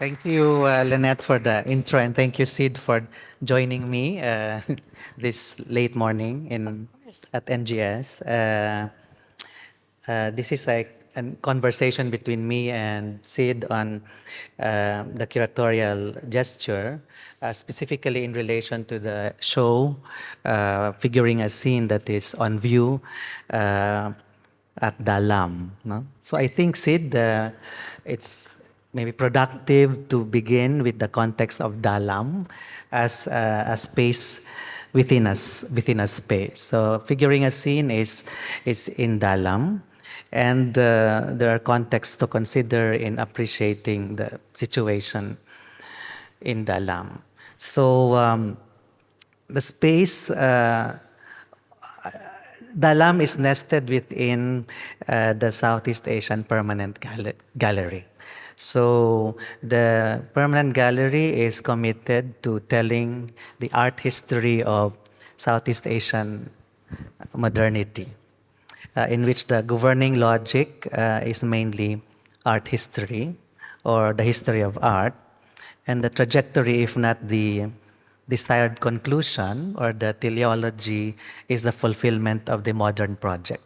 Thank you, Lynette, for the intro, and thank you, Sid, for joining me this late morning at NGS. This is like a conversation between me and Sid on the curatorial gesture, specifically in relation to the show, figuring a scene that is on view at Dalam. No? So I think, Sid, it's maybe productive to begin with the context of Dalam as a space within a space. So figuring a scene is in Dalam, and there are contexts to consider in appreciating the situation in Dalam. So the space. Dalam is nested within the Southeast Asian Permanent Gallery. So the Permanent Gallery is committed to telling the art history of Southeast Asian modernity, in which the governing logic is mainly art history or the history of art, and the trajectory, if not the desired conclusion or the teleology, is the fulfillment of the modern project.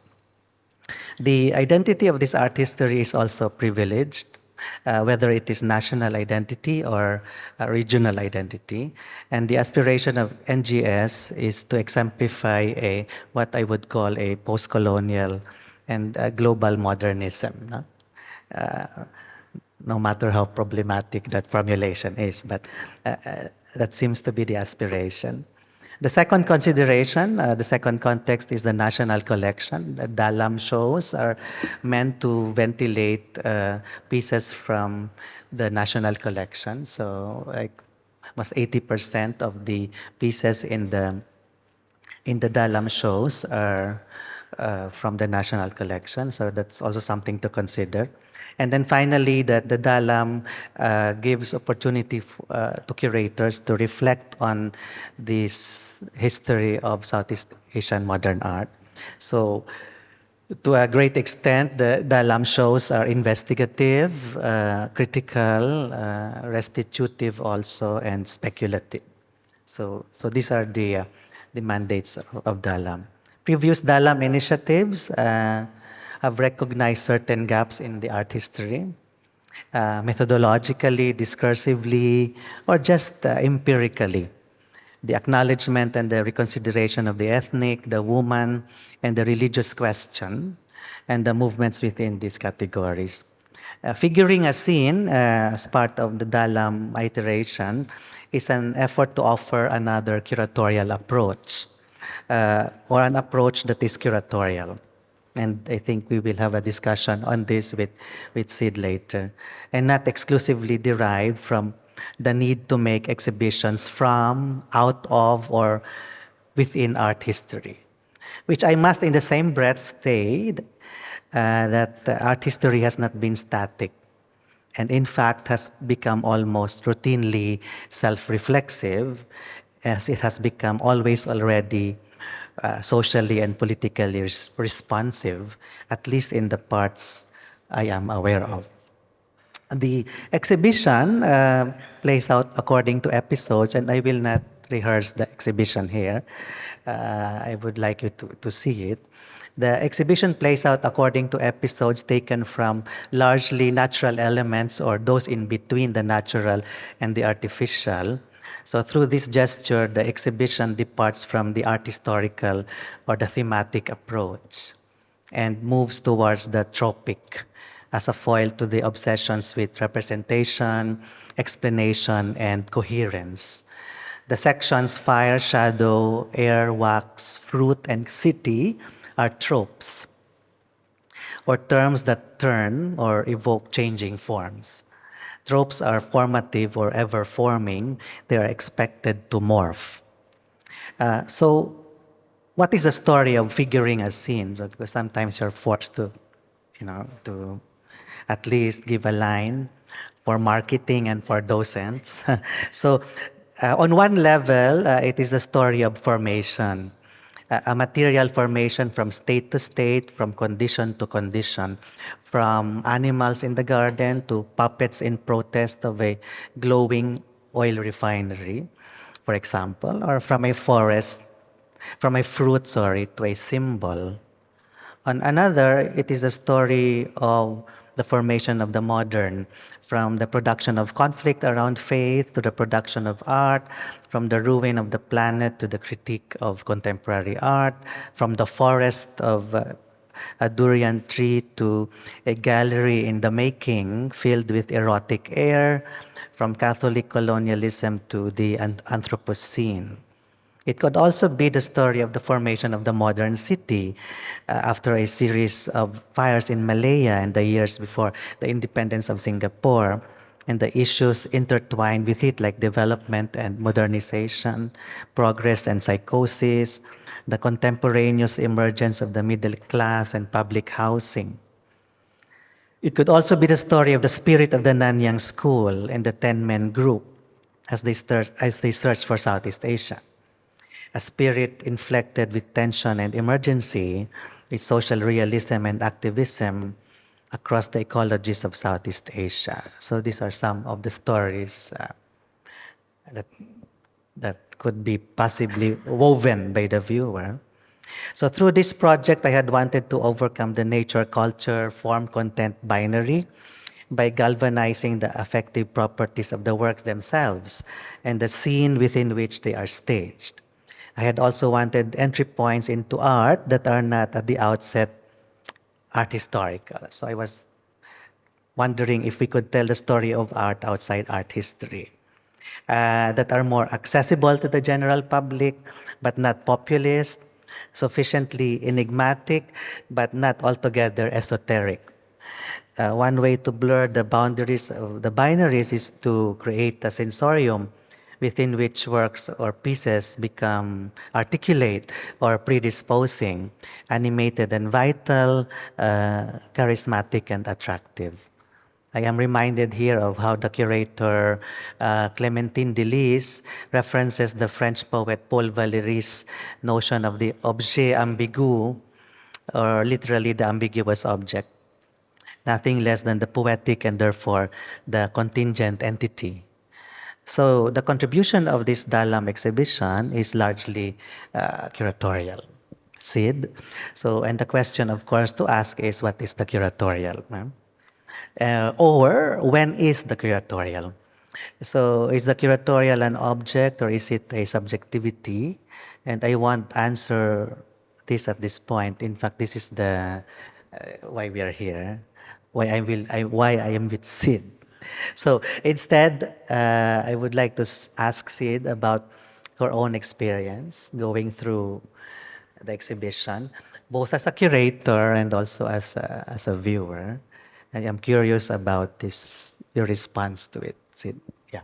The identity of this art history is also privileged, whether it is national identity or regional identity. And the aspiration of NGS is to exemplify what I would call a post-colonial and global modernism. No? No matter how problematic that formulation is, but that seems to be the aspiration. The second consideration, the second context is the national collection. The Dalam shows are meant to ventilate pieces from the national collection. So like almost 80% of the pieces in the Dalam shows are from the national collection. So that's also something to consider. And then finally, that the Dalam gives opportunity to curators to reflect on this history of Southeast Asian modern art. So to a great extent, the Dalam shows are investigative, critical, restitutive also, and speculative. So these are the mandates of Dalam. Previous Dalam initiatives have recognized certain gaps in the art history, methodologically, discursively, or just empirically. The acknowledgement and the reconsideration of the ethnic, the woman, and the religious question, and the movements within these categories. Figuring a scene as part of the Dalam iteration is an effort to offer another curatorial approach, or an approach that is curatorial. And I think we will have a discussion on this with Sid later. And not exclusively derived from the need to make exhibitions from, out of, or within art history. Which I must in the same breath state that art history has not been static, and in fact has become almost routinely self-reflexive, as it has become always already socially and politically responsive, at least in the parts I am aware of. The exhibition plays out according to episodes, and I will not rehearse the exhibition here. I would like you to see it. The exhibition plays out according to episodes taken from largely natural elements or those in between the natural and the artificial. So through this gesture, the exhibition departs from the art historical or the thematic approach and moves towards the tropic as a foil to the obsessions with representation, explanation, and coherence. The sections fire, shadow, air, wax, fruit, and city are tropes, or terms that turn or evoke changing forms. Tropes are formative or ever forming. They are expected to morph. So what is the story of figuring a scene? Because sometimes you're forced to, to at least give a line for marketing and for docents. So on one level, it is a story of formation. a material formation from state to state, from condition to condition, from animals in the garden to puppets in protest of a glowing oil refinery, for example, or from a forest, from a fruit, sorry, to a symbol. On another, it is a story of the formation of the modern, from the production of conflict around faith to the production of art, from the ruin of the planet to the critique of contemporary art, from the forest of a durian tree to a gallery in the making filled with erotic air, from Catholic colonialism to the Anthropocene. It could also be the story of the formation of the modern city after a series of fires in Malaya and the years before the independence of Singapore, and the issues intertwined with it, like development and modernization, progress and psychosis, the contemporaneous emergence of the middle class and public housing. It could also be the story of the spirit of the Nanyang School and the 10-men group as they search for Southeast Asia. A spirit inflected with tension and emergency, with social realism and activism across the ecologies of Southeast Asia. So these are some of the stories that, that could be possibly woven by the viewer. So through this project, I had wanted to overcome the nature-culture form-content binary by galvanizing the affective properties of the works themselves and the scene within which they are staged. I had also wanted entry points into art that are not at the outset art historical. So I was wondering if we could tell the story of art outside art history, that are more accessible to the general public, but not populist, sufficiently enigmatic, but not altogether esoteric. One way to blur the boundaries of the binaries is to create a sensorium within which works or pieces become articulate or predisposing, animated and vital, charismatic and attractive. I am reminded here of how the curator Clémentine Delis references the French poet Paul Valéry's notion of the objet ambigu, or literally the ambiguous object, nothing less than the poetic and therefore the contingent entity. So the contribution of this Dalam exhibition is largely curatorial. Sid? So, and the question, of course, to ask is, what is the curatorial? Ma'am? Or when is the curatorial? So is the curatorial an object or is it a subjectivity? And I won't answer this at this point. In fact, this is the why we are here, why I am with Sid. So instead, I would like to ask Sid about her own experience going through the exhibition, both as a curator and also as a viewer. And I'm curious about this, your response to it, Sid. Yeah.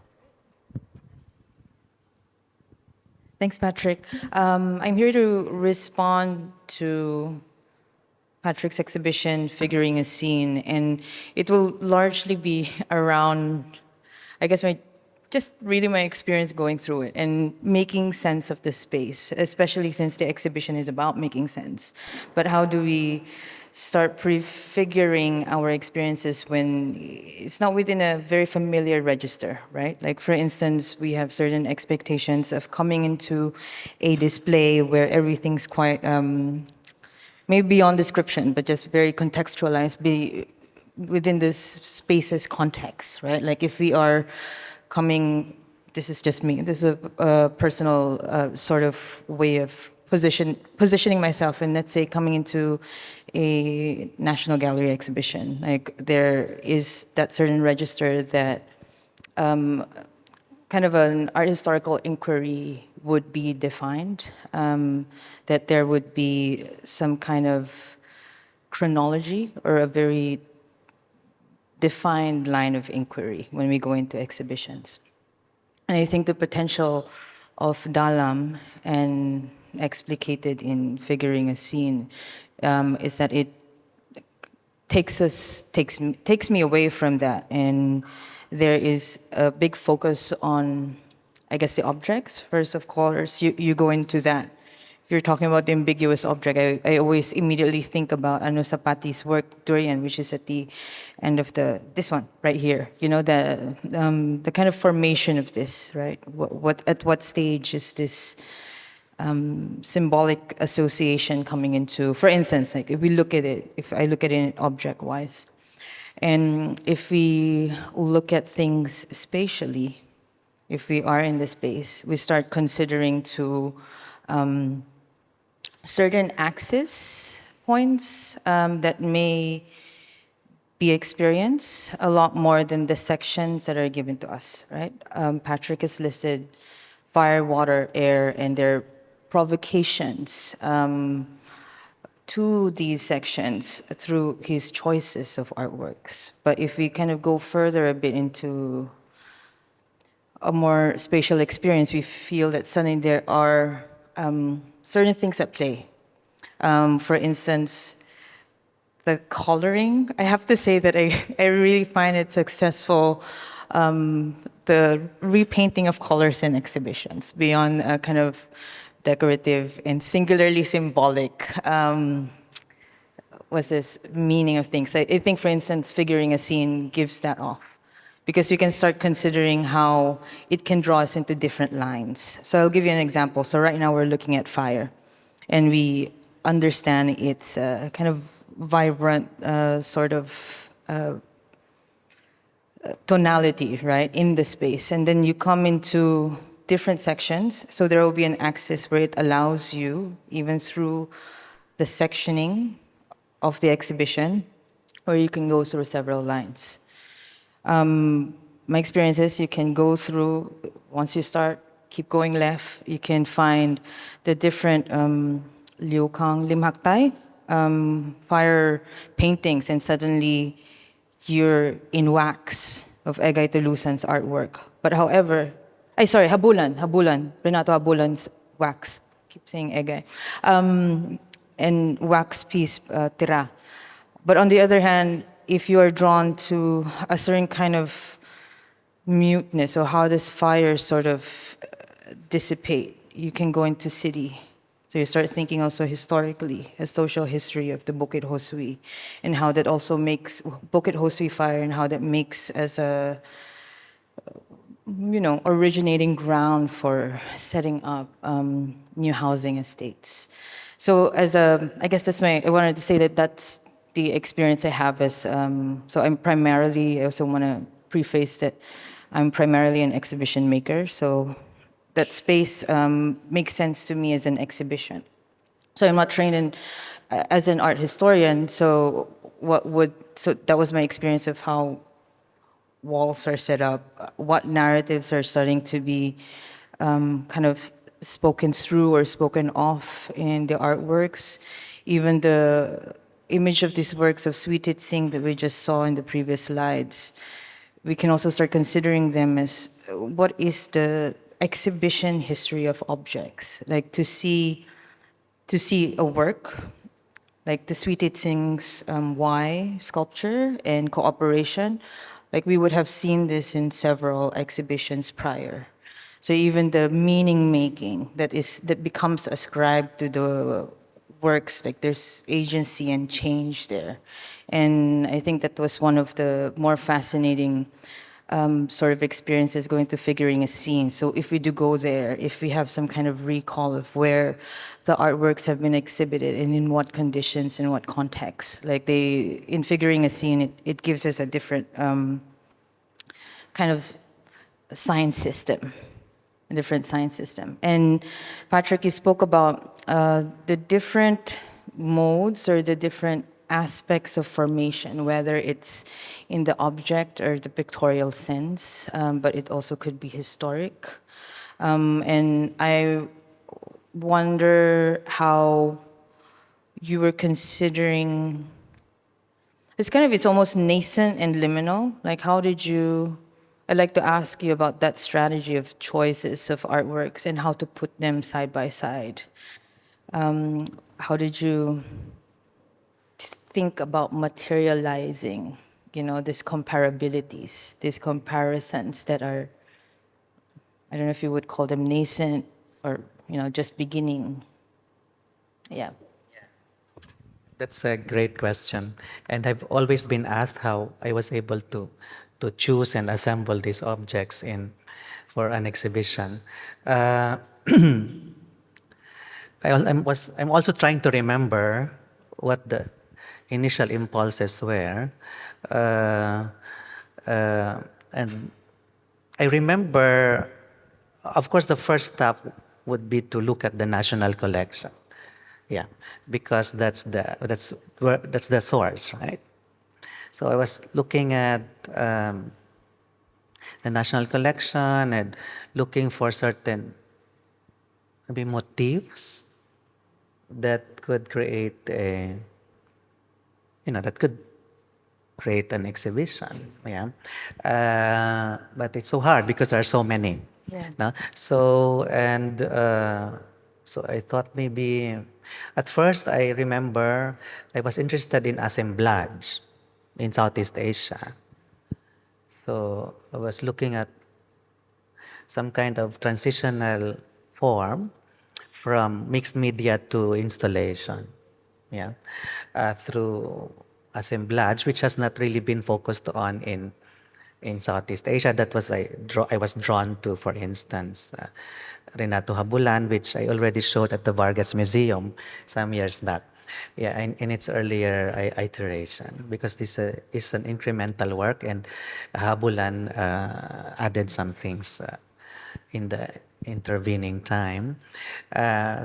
Thanks, Patrick. I'm here to respond to Patrick's exhibition, Figuring a Scene, and it will largely be around, I guess, just really my experience going through it and making sense of the space, especially since the exhibition is about making sense. But how do we start prefiguring our experiences when it's not within a very familiar register, right? Like, for instance, we have certain expectations of coming into a display where everything's quite, maybe beyond description, but just very contextualized, be within this space's context, right? Like if we are coming, this is just me, this is a personal sort of way of positioning myself, and let's say coming into a National Gallery exhibition, like there is that certain register that kind of an art historical inquiry would be defined, that there would be some kind of chronology or a very defined line of inquiry when we go into exhibitions. And I think the potential of Dalam and explicated in Figuring a Scene is that it takes me away from that, and there is a big focus on, I guess, the objects. First, of course, you go into that you're talking about the ambiguous object, I always immediately think about Anu Sapati's work, Durian, which is at the end of this one right here. The kind of formation of this, right? At what stage is this symbolic association coming into? For instance, like if I look at it object-wise, and if we look at things spatially, if we are in the space, we start considering to certain axis points that may be experienced a lot more than the sections that are given to us, right? Patrick has listed fire, water, air, and their provocations to these sections through his choices of artworks. But if we kind of go further a bit into a more spatial experience, we feel that suddenly there are certain things at play. For instance, the coloring. I have to say that I really find it successful, the repainting of colors in exhibitions beyond a kind of decorative and singularly symbolic was this meaning of things. I think, for instance, figuring a scene gives that off because you can start considering how it can draw us into different lines. So I'll give you an example. So right now we're looking at fire, and we understand its kind of vibrant sort of tonality, right, in the space. And then you come into different sections. So there will be an axis where it allows you, even through the sectioning of the exhibition, or you can go through several lines. My experience is you can go through, once you start, keep going left, you can find the different liukang limhaktai, fire paintings, and suddenly you're in wax of Egay Tulusan's artwork. But however, Habulan, Renato Habulan's wax. Keep saying Egay. And wax piece, tira. But on the other hand, if you are drawn to a certain kind of muteness, or how does fire sort of dissipate, you can go into city. So you start thinking also historically, a social history of the Bukit Hosui, and how that also makes Bukit Hosui fire, and how that makes as a originating ground for setting up new housing estates. So I guess I wanted to say that that's the experience I have as, so I also want to preface that I'm primarily an exhibition maker, so that space makes sense to me as an exhibition. So I'm not trained as an art historian, so that was my experience of how walls are set up, what narratives are starting to be kind of spoken through or spoken off in the artworks. Even the image of these works of Sweetit Singh that we just saw in the previous slides, we can also start considering them as what is the exhibition history of objects. Like to see a work, like the Sweetit Singh's Y sculpture and cooperation, like we would have seen this in several exhibitions prior. So even the meaning making that becomes ascribed to the works, like there's agency and change there. And I think that was one of the more fascinating sort of experiences going to figuring a scene. So if we do go there, if we have some kind of recall of where the artworks have been exhibited and in what conditions and what context, like in figuring a scene, it gives us a different kind of science system, a different science system. And Patrick, you spoke about the different modes or the different aspects of formation, whether it's in the object or the pictorial sense, but it also could be historic. And I wonder how you were considering, it's almost nascent and liminal. Like I'd like to ask you about that strategy of choices of artworks and how to put them side by side. How did you think about materializing, these comparabilities, these comparisons that are, I don't know if you would call them nascent or, just beginning? Yeah. That's a great question. And I've always been asked how I was able to choose and assemble these objects for an exhibition. Uh, I'm also trying to remember what the initial impulses were. Uh, and I remember, of course, the first step would be to look at the national collection. Yeah, because that's the source, right? So I was looking at um, the national collection and looking for certain maybe motifs that could create that could create an exhibition. Yeah, but it's so hard because there are so many. Yeah. No? So I thought maybe at first I remember I was interested in assemblage in Southeast Asia. So I was looking at some kind of transitional form from mixed media to installation, yeah, through assemblage, which has not really been focused on in Southeast Asia. That was I was drawn to, for instance, Renato Habulan, which I already showed at the Vargas Museum some years back. Yeah, in its earlier iteration, because this is an incremental work, and Habulan added some things in the intervening time.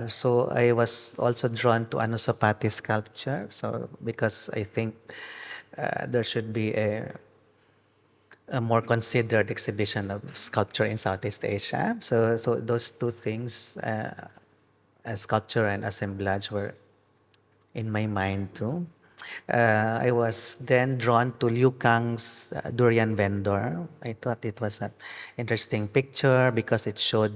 So I was also drawn to Anusapati sculpture. So because I think there should be a more considered exhibition of sculpture in Southeast Asia. So those two things, sculpture and assemblage, were in my mind too. I was then drawn to Liu Kang's durian vendor. I thought it was an interesting picture because it showed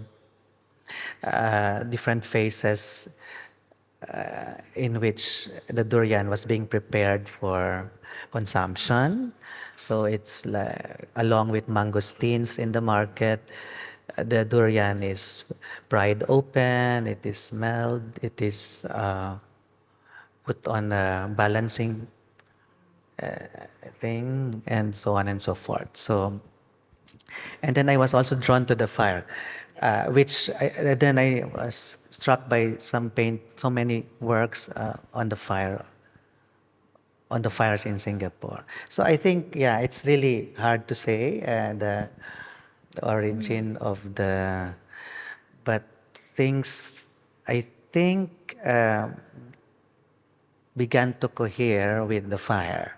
different phases in which the durian was being prepared for consumption. So it's like, along with mangosteens in the market, the durian is pried open, it is smelled, it is put on a balancing thing, and so on and so forth. So, and then I was also drawn to the fire, then I was struck by so many works on the fires in Singapore. So I think, yeah, it's really hard to say the origin of but things I think began to cohere with the fire.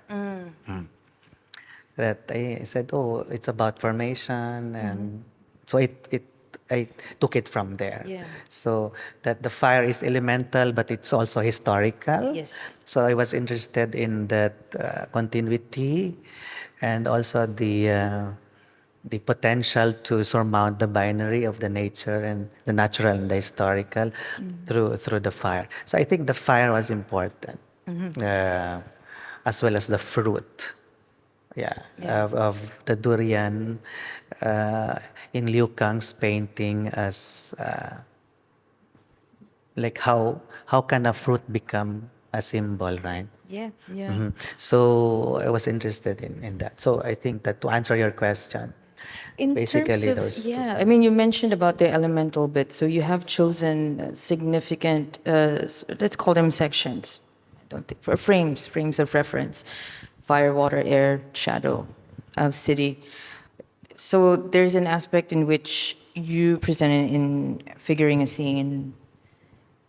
That I said, oh, it's about formation, and so I took it from there. Yeah. So that the fire is elemental, but it's also historical. Yes. So I was interested in that continuity, and also the potential to surmount the binary of the nature and the natural and the historical through the fire. So I think the fire was important, uh, as well as the fruit. Yeah, Yeah. of the durian in Liu Kang's painting, as like how can a fruit become a symbol, right? Yeah. Yeah. So I was interested in that. So I think that to answer your question, In terms basically of, those two. yeah, I mean, you mentioned about the elemental bit. So you have chosen significant, let's call them sections. I don't think, for frames of reference: fire, water, air, shadow, city. So there's an aspect in which you presented in figuring a scene,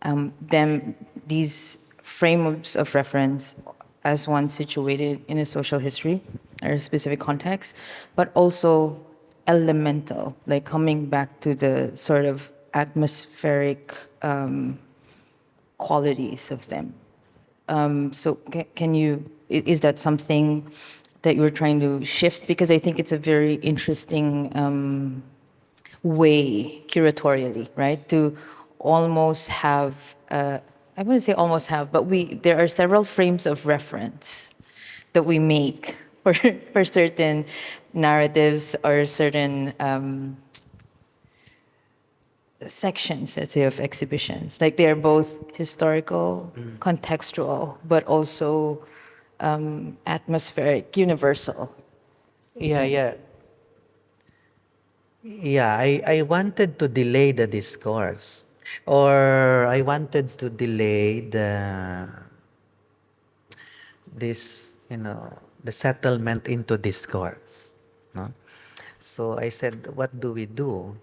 them these frames of reference as one situated in a social history or a specific context, but also elemental, like coming back to the sort of atmospheric qualities of them. So can you, is that something that you were trying to shift? Because I think it's a very interesting way curatorially, right? To almost have, I wouldn't say almost have, but there are several frames of reference that we make for certain narratives or certain sections, let's say, of exhibitions. Like they are both historical, contextual, but also atmospheric, universal. Yeah, yeah. Yeah, I wanted to delay the discourse, or I wanted to delay the settlement into discourse. No? So I said, what do we do?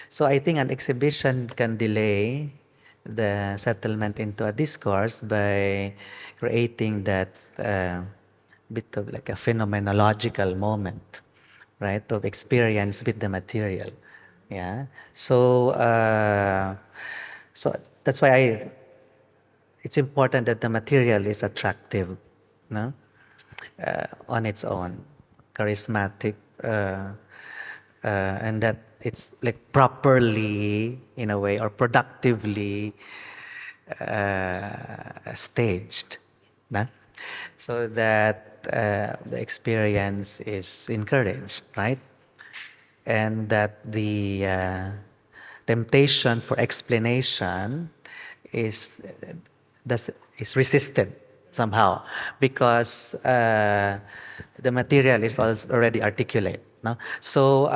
So I think an exhibition can delay the settlement into a discourse by creating that bit of like a phenomenological moment, right, of experience with the material. Yeah. So that's why it's important that the material is attractive, no? On its own, charismatic, and that it's like properly, in a way, or productively staged, no? So that the experience is encouraged, right? And that the temptation for explanation is does is resisted somehow because the material is also already articulate. No? So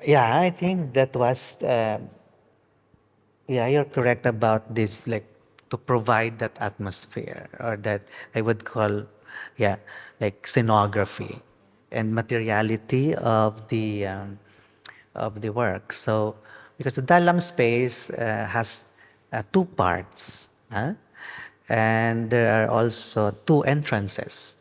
yeah, I think that was yeah, you're correct about this, like to provide that atmosphere or that I would call, yeah, like scenography and materiality of the work. So because the Dalam space has two parts, huh? And there are also two entrances.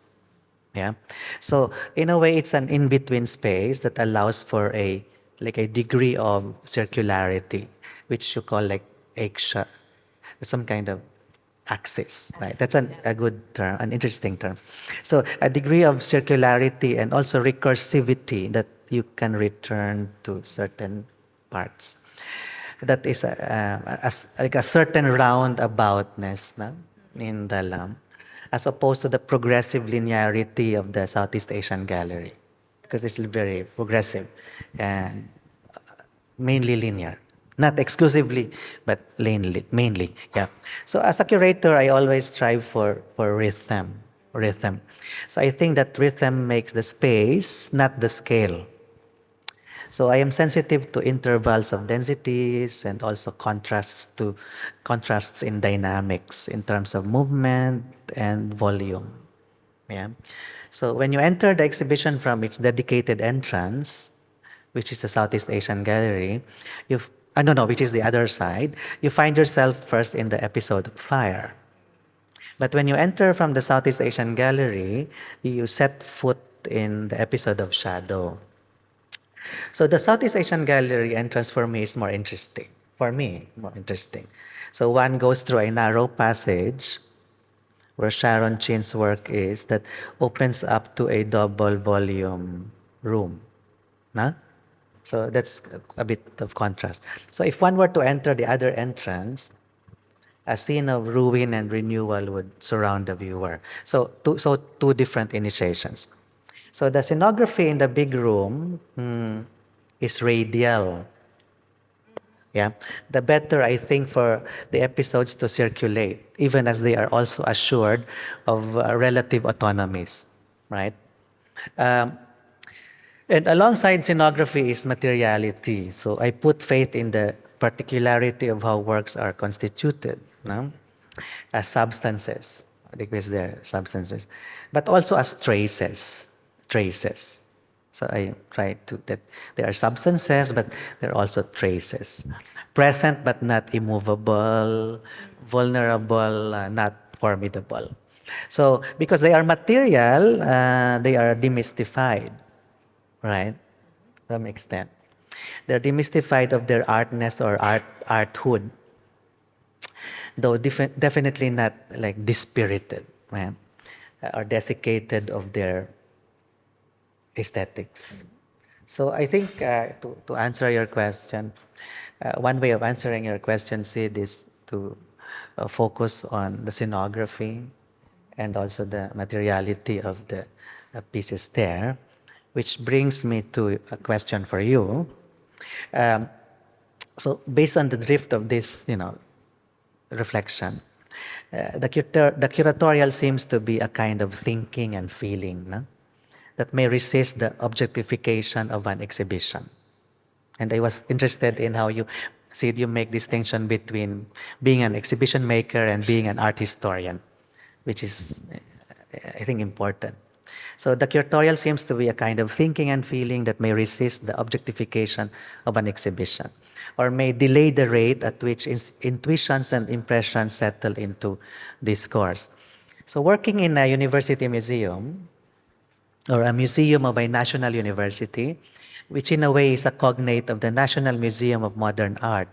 Yeah. So in a way, it's an in-between space that allows for a like a degree of circularity, which you call like action, some kind of axis, right? That's a good term, an interesting term. So a degree of circularity and also recursivity that you can return to certain parts. That is like a certain roundaboutness na, in Dalam, as opposed to the progressive linearity of the Southeast Asian Gallery, because it's very progressive and mainly linear. Not exclusively, but mainly. Yeah. So as a curator, I always strive for rhythm. Rhythm. So I think that rhythm makes the space, not the scale. So I am sensitive to intervals of densities and also contrasts in dynamics in terms of movement and volume. Yeah. So when you enter the exhibition from its dedicated entrance, which is the Southeast Asian Gallery, no, which is the other side, you find yourself first in the episode of Fire. But when you enter from the Southeast Asian Gallery, you set foot in the episode of Shadow. So the Southeast Asian Gallery entrance for me is more interesting. For me, more interesting. So one goes through a narrow passage where Sharon Chin's work is that opens up to a double volume room. Na? So that's a bit of contrast. So if one were to enter the other entrance, a scene of ruin and renewal would surround the viewer. So two different initiations. So the scenography in the big room is radial. Yeah, the better I think for the episodes to circulate, even as they are also assured of relative autonomies, right? Um, and alongside scenography is materiality. So I put faith in the particularity of how works are constituted, no? As substances, because they're substances, but also as traces. So I try to that there are substances, but there are also traces, present but not immovable, vulnerable, not formidable. So because they are material, they are demystified, right? To some extent, they're demystified of their artness or arthood, though definitely not like dispirited, right? Or desiccated of their aesthetics. So I think to answer your question, one way of answering your question, Sid, is to focus on the scenography and also the materiality of the pieces there, which brings me to a question for you. So based on the drift of this, reflection, the curatorial seems to be a kind of thinking and feeling, no? That may resist the objectification of an exhibition. And I was interested in how you said you make distinction between being an exhibition maker and being an art historian, which is, I think, important. So the curatorial seems to be a kind of thinking and feeling that may resist the objectification of an exhibition, or may delay the rate at which intuitions and impressions settle into discourse. So working in a university museum, or a museum of a national university, which in a way is a cognate of the National Museum of Modern Art,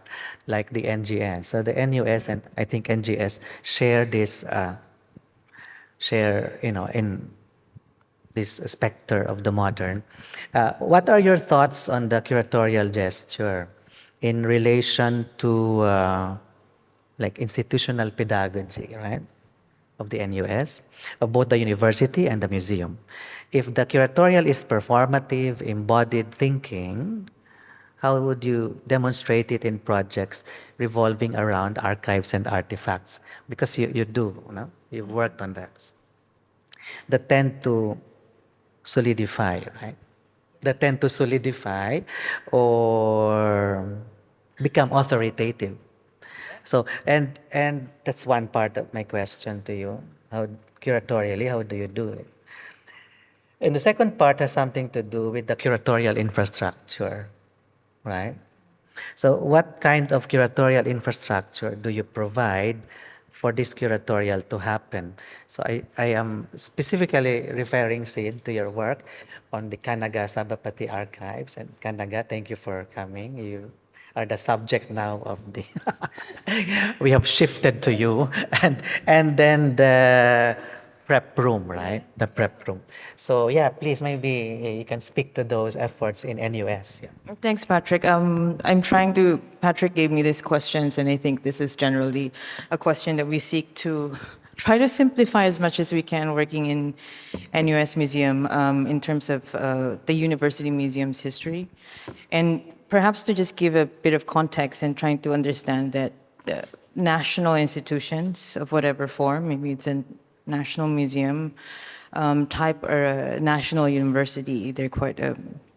like the NGS. So the NUS and I think NGS share this, in this specter of the modern. What are your thoughts on the curatorial gesture in relation to like institutional pedagogy, right? Of the NUS, of both the university and the museum. If the curatorial is performative, embodied thinking, how would you demonstrate it in projects revolving around archives and artifacts? Because you do, you've worked on that. That tend to solidify, right? That tend to solidify or become authoritative. So, and that's one part of my question to you. How curatorially, how do you do it? And the second part has something to do with the curatorial infrastructure, right? So, what kind of curatorial infrastructure do you provide for this curatorial to happen? So, I am specifically referring, Sid, to your work on the Kanaga Sabapati archives. And Kanaga, thank you for coming. You are the subject now of the. We have shifted to you, and then the prep room, right? The prep room. So yeah, please maybe you can speak to those efforts in NUS. Yeah. Thanks, Patrick. Patrick gave me these questions, and I think this is generally a question that we seek to try to simplify as much as we can working in NUS Museum in terms of the University Museum's history. And perhaps to just give a bit of context and trying to understand that the national institutions of whatever form, maybe it's a national museum type or a national university, they're quite,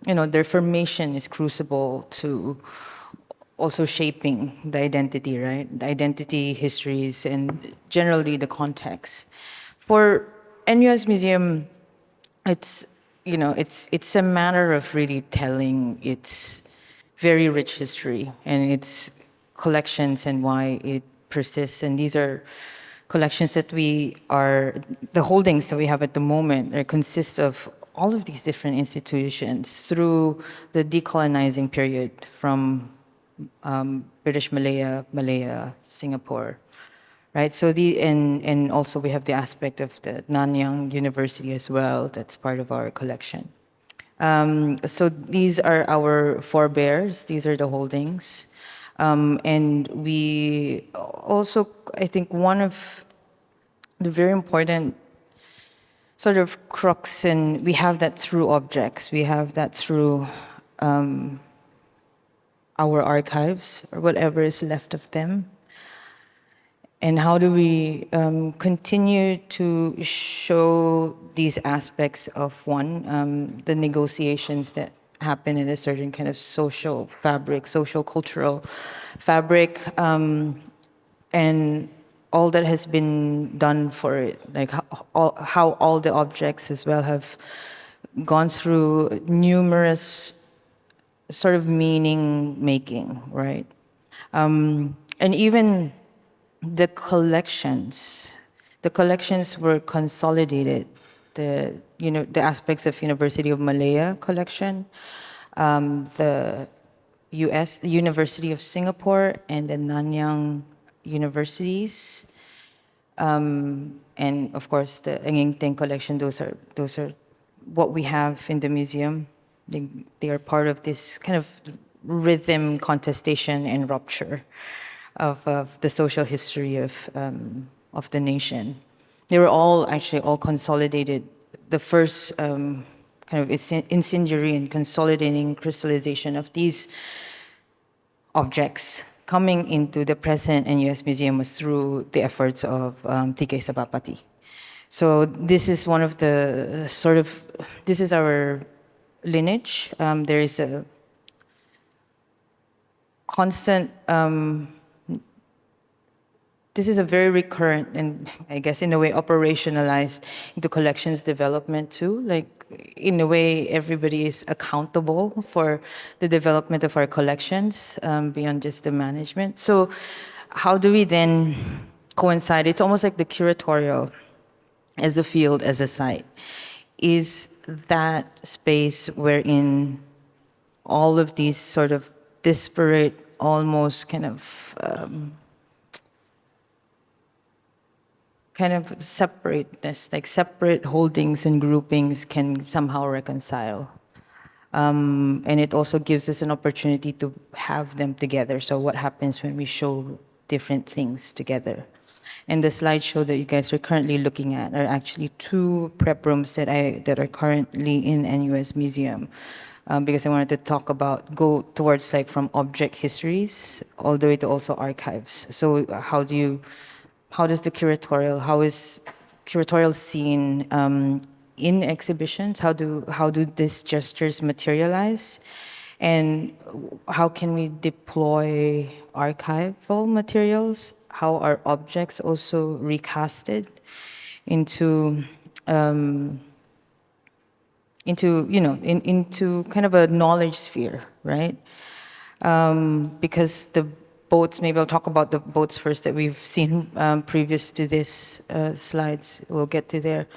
their formation is crucible to also shaping the identity, right? The identity, histories, and generally the context. For NUS Museum, it's a matter of really telling its very rich history and its collections and why it persists. And these are collections that the holdings that we have at the moment consist of all of these different institutions through the decolonizing period from British Malaya, Singapore, right? So and also we have the aspect of the Nanyang University as well. That's part of our collection. So these are our forebears. These are the holdings. And we also, I think, one of the very important sort of crux, and we have that through objects. We have that through our archives or whatever is left of them. And how do we continue to show these aspects of the negotiations that happen in a certain kind of social fabric, social cultural fabric, and all that has been done for it, like how all the objects as well have gone through numerous sort of meaning making, right? And even the collections were consolidated. The aspects of University of Malaya collection, the University of Singapore, and the Nanyang universities, and of course the Ngingteng collection. Those are what we have in the museum. They are part of this kind of rhythm, contestation, and rupture of the social history of the nation. They were all consolidated. The first kind kind of incendiary and consolidating crystallization of these objects coming into the present NUS Museum was through the efforts of TK Sabapati. So this is one of the this is our lineage. There is a constant, this is a very recurrent and I guess in a way operationalized into collections development too. Like in a way, everybody is accountable for the development of our collections beyond just the management. So how do we then coincide? It's almost like the curatorial as a field, as a site, is that space wherein all of these sort of disparate, almost kind of separateness, like separate holdings and groupings can somehow reconcile. And it also gives us an opportunity to have them together. So what happens when we show different things together? And the slideshow that you guys are currently looking at are actually two prep rooms that are currently in NUS Museum. Because I wanted to go towards like from object histories all the way to also archives. So how is curatorial seen in exhibitions? How do these gestures materialize? And how can we deploy archival materials? How are objects also recasted into into kind of a knowledge sphere, right? Because the boats, maybe I'll talk about the boats first that we've seen previous to this slides. We'll get to there.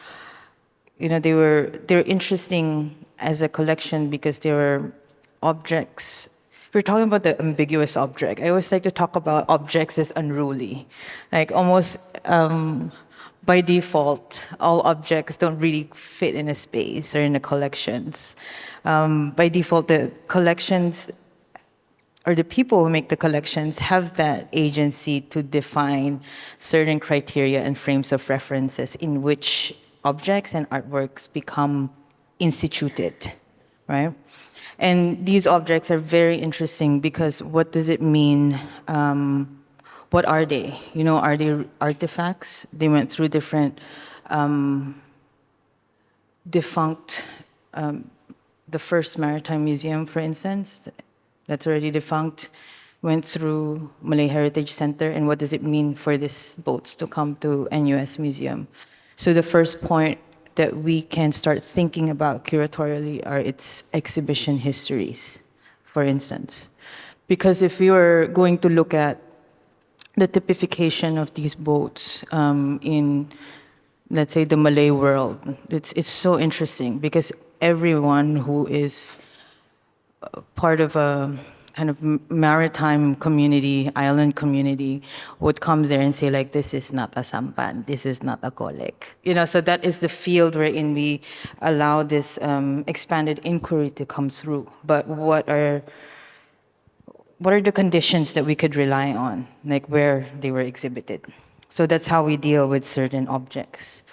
You know, they're interesting as a collection because they were objects. If we're talking about the ambiguous object, I always like to talk about objects as unruly, like almost by default, all objects don't really fit in a space or in the collections. By default, the collections or the people who make the collections have that agency to define certain criteria and frames of references in which objects and artworks become instituted, right? And these objects are very interesting because what does it mean? What are they? You know, are they artifacts? They went through different defunct, the first maritime museum, for instance, that's already defunct, went through Malay Heritage Center, and what does it mean for these boats to come to NUS Museum? So the first point that we can start thinking about curatorially are its exhibition histories, for instance. Because if we were going to look at the typification of these boats in, let's say, the Malay world, it's so interesting because everyone who is part of a kind of maritime community, island community, would come there and say like, this is not a sampan, this is not a kolek. You know, so that is the field wherein we allow this expanded inquiry to come through. But what are the conditions that we could rely on, like where they were exhibited? So that's how we deal with certain objects.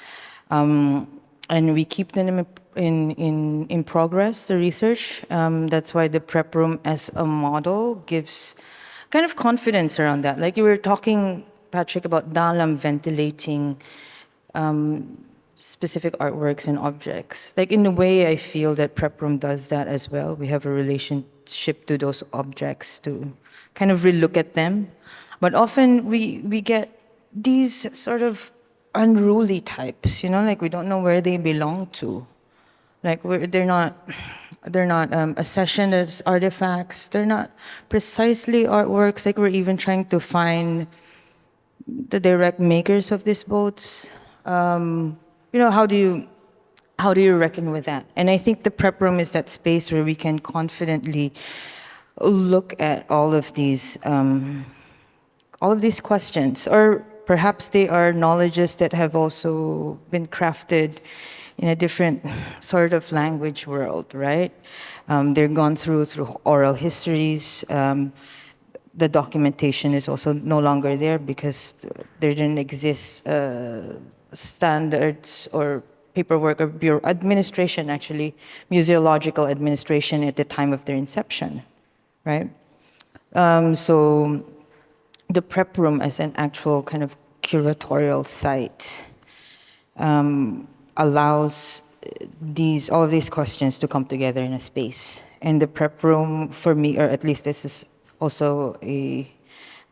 And we keep them in progress, the research. That's why the prep room as a model gives kind of confidence around that. Like you were talking, Patrick, about Dalam ventilating specific artworks and objects. Like in a way, I feel that prep room does that as well. We have a relationship to those objects to kind of relook at them. But often we get these sort of unruly types, you know, like we don't know where they belong to. Like they're not accessioned as artifacts. They're not precisely artworks. Like we're even trying to find the direct makers of these boats. You know, how do you reckon with that? And I think the prep room is that space where we can confidently look at all of these questions, or perhaps they are knowledges that have also been crafted in a different sort of language world, right? They're gone through oral histories. The documentation is also no longer there because there didn't exist standards or paperwork or bureau administration, actually, museological administration at the time of their inception, right? So the prep room as an actual kind of curatorial site allows all of these questions to come together in a space. And the prep room, for me, or at least this is also a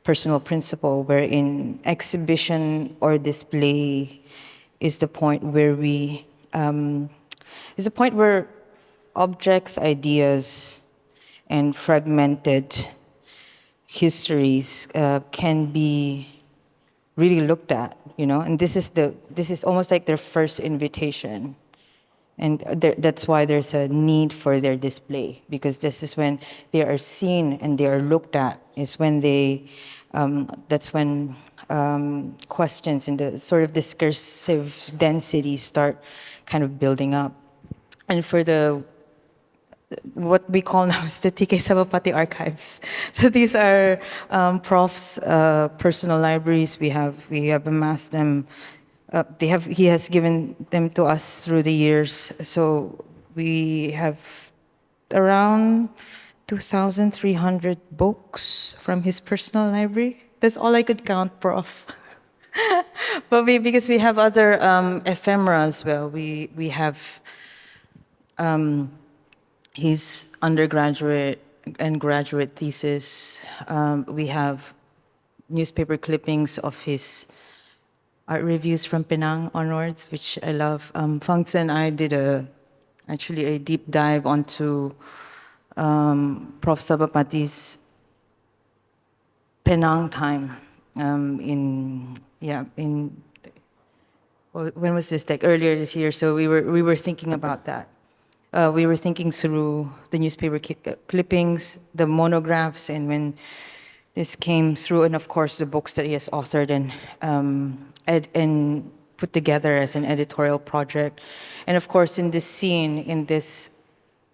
personal principle, wherein exhibition or display is the point where is the point where objects, ideas, and fragmented histories can be really looked at, and this is almost like their first invitation, and that's why there's a need for their display, because this is when they are seen and they are looked at, is when that's when questions in the sort of discursive density start kind of building up. And for what we call now is the TK Sabapati archives. So these are Prof's personal libraries. We have amassed them. He has given them to us through the years. So we have around 2,300 books from his personal library. That's all I could count, Prof. But because we have other ephemera as well. We have his undergraduate and graduate thesis. We have newspaper clippings of his art reviews from Penang onwards, which I love. Fangtse and I did actually a deep dive onto Prof. Sabapati's Penang time when was this? Like earlier this year. So we were thinking about that. We were thinking through the newspaper clippings, the monographs, and when this came through, and of course the books that he has authored and put together as an editorial project. And of course, in this scene, in this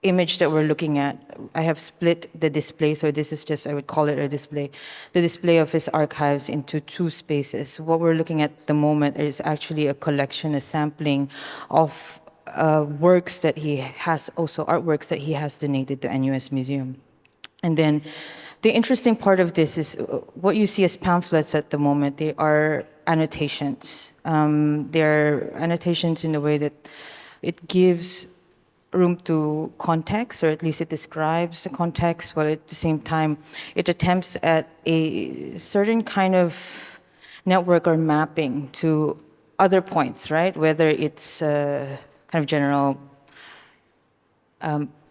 image that we're looking at, I have split the display, so this is just, I would call it a display, the display of his archives into two spaces. What we're looking at the moment is actually a collection, a sampling of works that he has, also artworks that he has donated to NUS Museum. And then the interesting part of this is what you see as pamphlets at the moment, they are annotations. They're annotations in the way that it gives room to context, or at least it describes the context, while at the same time it attempts at a certain kind of network or mapping to other points, right? Whether it's kind of general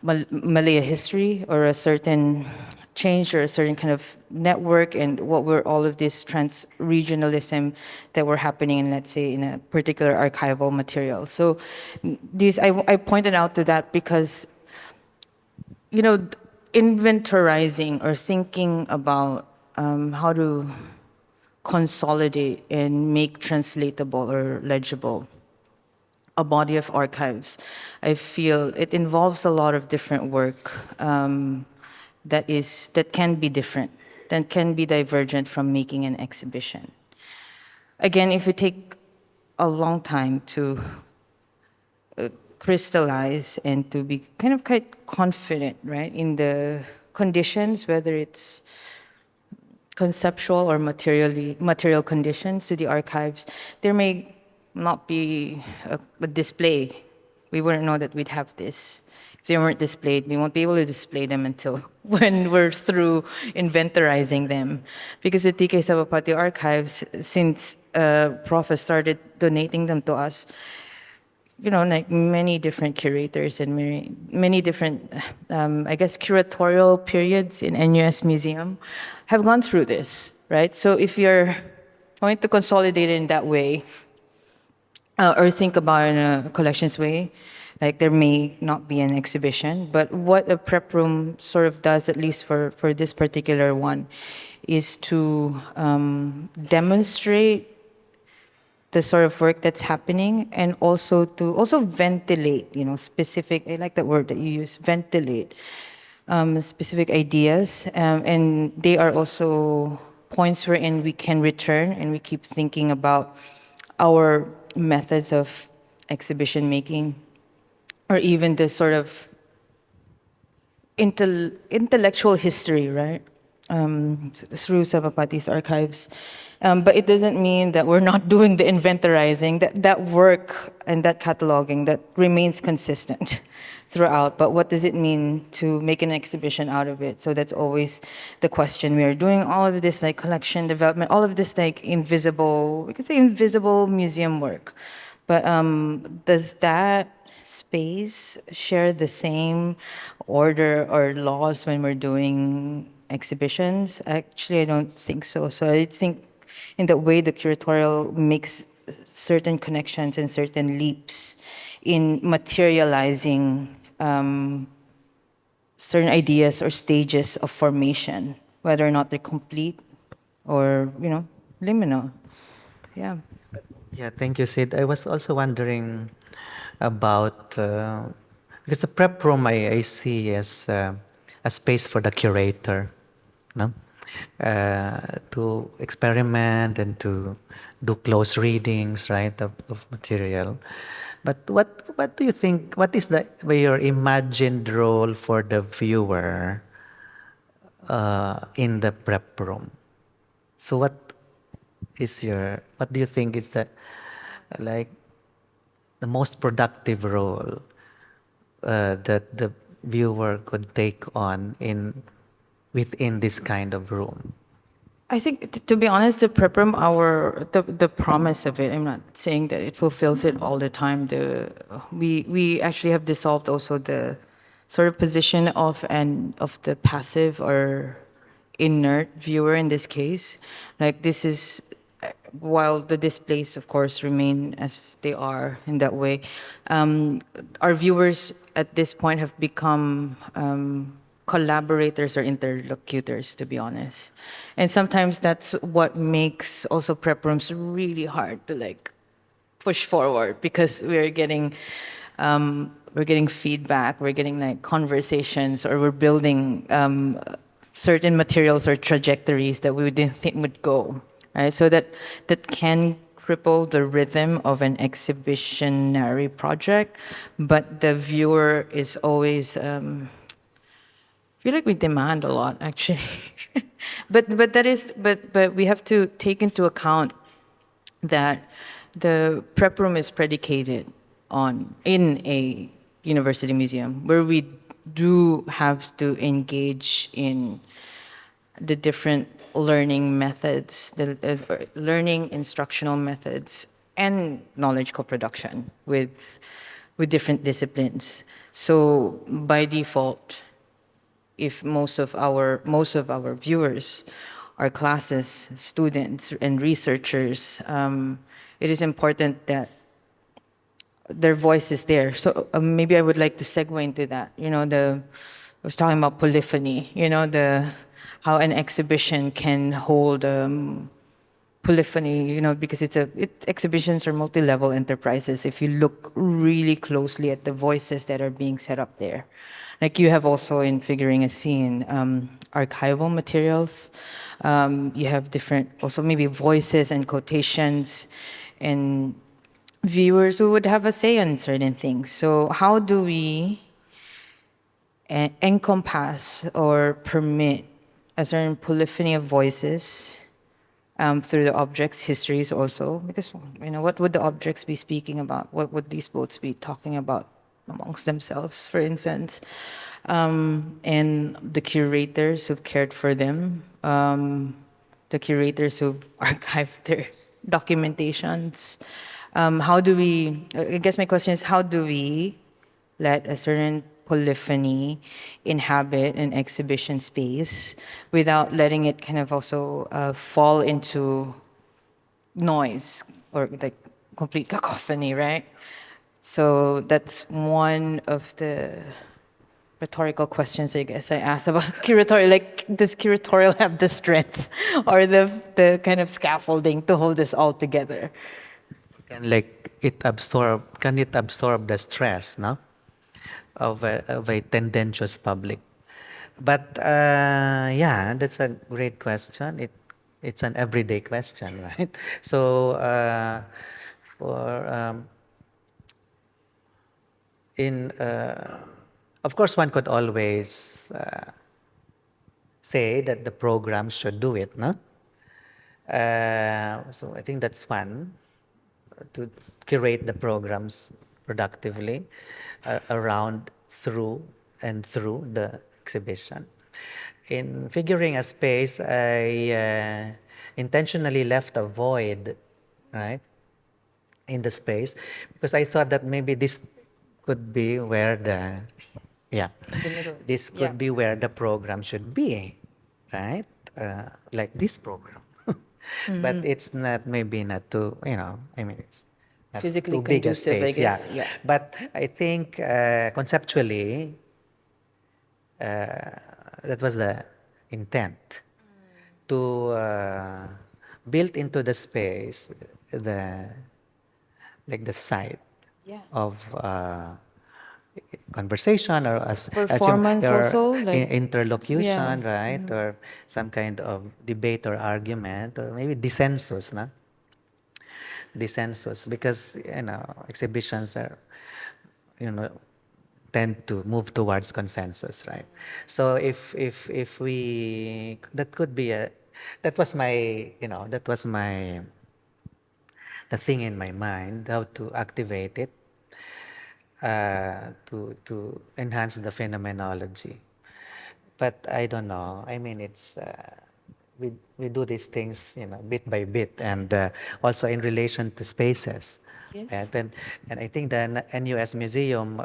Malaya history, or a certain change, or a certain kind of network, and what were all of this trans-regionalism that were happening in, let's say, in a particular archival material. So these, I pointed out to that because, inventorizing or thinking about how to consolidate and make translatable or legible a body of archives, I feel it involves a lot of different work that can be different, that can be divergent from making an exhibition. Again, if we take a long time to crystallize and to be kind of quite confident, right, in the conditions, whether it's conceptual or material conditions to the archives, there may not be a display. We wouldn't know that we'd have this. If they weren't displayed, we won't be able to display them until when we're through inventorizing them. Because the TK Sabapati archives, since Prof has started donating them to us, like many different curators and many different, I guess, curatorial periods in NUS Museum have gone through this, right? So if you're going to consolidate it in that way, or think about it in a collections way, like there may not be an exhibition, but what a prep room sort of does, at least for this particular one, is to demonstrate the sort of work that's happening, and also to ventilate, specific, I like that word that you use, ventilate specific ideas. And they are also points wherein we can return and we keep thinking about our methods of exhibition making, or even this sort of intellectual history, right? Through Sabapati's archives. But it doesn't mean that we're not doing the inventorizing. That work and that cataloging, that remains consistent throughout. But what does it mean to make an exhibition out of it? So that's always the question. We are doing all of this like collection development, all of this like invisible, we could say invisible museum work. But does that space share the same order or laws when we're doing exhibitions? Actually, I don't think so. So I think in the way the curatorial makes certain connections and certain leaps in materializing certain ideas or stages of formation, whether or not they're complete or, liminal. Yeah. Yeah, thank you, Sid. I was also wondering about because the prep room I see as a space for the curator, no? To experiment and to do close readings, right, of material. But what do you think? What is your imagined role for the viewer in the prep room? So what do you think is like the most productive role that the viewer could take on within this kind of room? I think, to be honest, the prep room, the promise of it. I'm not saying that it fulfills it all the time. We actually have dissolved also the sort of position of the passive or inert viewer in this case. Like this is, while the displays, of course, remain as they are in that way, our viewers at this point have become collaborators or interlocutors, to be honest. And sometimes that's what makes also prep rooms really hard to like push forward, because we're getting feedback, we're getting like conversations, or we're building certain materials or trajectories that we didn't think would go, right? So that can cripple the rhythm of an exhibitionary project, but the viewer is always. I feel like we demand a lot, actually, but we have to take into account that the prep room is predicated on in a university museum where we do have to engage in the different learning methods, the learning instructional methods, and knowledge co-production with different disciplines. So by default, if most of our viewers are classes, students, and researchers, it is important that their voice is there. So maybe I would like to segue into that. I was talking about polyphony. The how an exhibition can hold polyphony. Because exhibitions are multi-level enterprises. If you look really closely at the voices that are being set up there, like you have also in figuring a scene, archival materials. You have different also maybe voices and quotations, and viewers who would have a say on certain things. So how do we encompass or permit a certain polyphony of voices through the objects' histories also? Because, what would the objects be speaking about? What would these boats be talking about amongst themselves, for instance? And the curators who've cared for them, the curators who've archived their documentations. I guess my question is, how do we let a certain polyphony inhabit an exhibition space without letting it kind of also fall into noise or like complete cacophony, right? So that's one of the rhetorical questions I guess I asked about curatorial. Like, does curatorial have the strength or the kind of scaffolding to hold this all together? Can it absorb the stress, no, of a tendentious public? But yeah, that's a great question. It's an everyday question, right? So for in of course one could always say that the program should do it, no? So I think that's one, to curate the programs productively around, through, and through the exhibition. In figuring a space, I intentionally left a void, right, in the space, because I thought that maybe this could be where the, yeah, In the middle. this Yeah. could be where the program should be, right? Like this program. But it's not, maybe not too, I mean, it's not Physically too big a conducive, I space, yeah. guess. Yeah. But I think conceptually, that was the intent, to build into the space the, like the site Yeah. of conversation, or as Performance your also, like, yeah. interlocution, right? Or some kind of debate or argument, or maybe dissensus, na? Dissensus, because exhibitions are, you know tend to move towards consensus, right? So if we, that could be a, that was my, that was my, the thing in my mind, how to activate it, to enhance the phenomenology. But I don't know. I mean, it's we do these things, bit by bit, and also in relation to spaces. And Yes. then, and I think the NUS Museum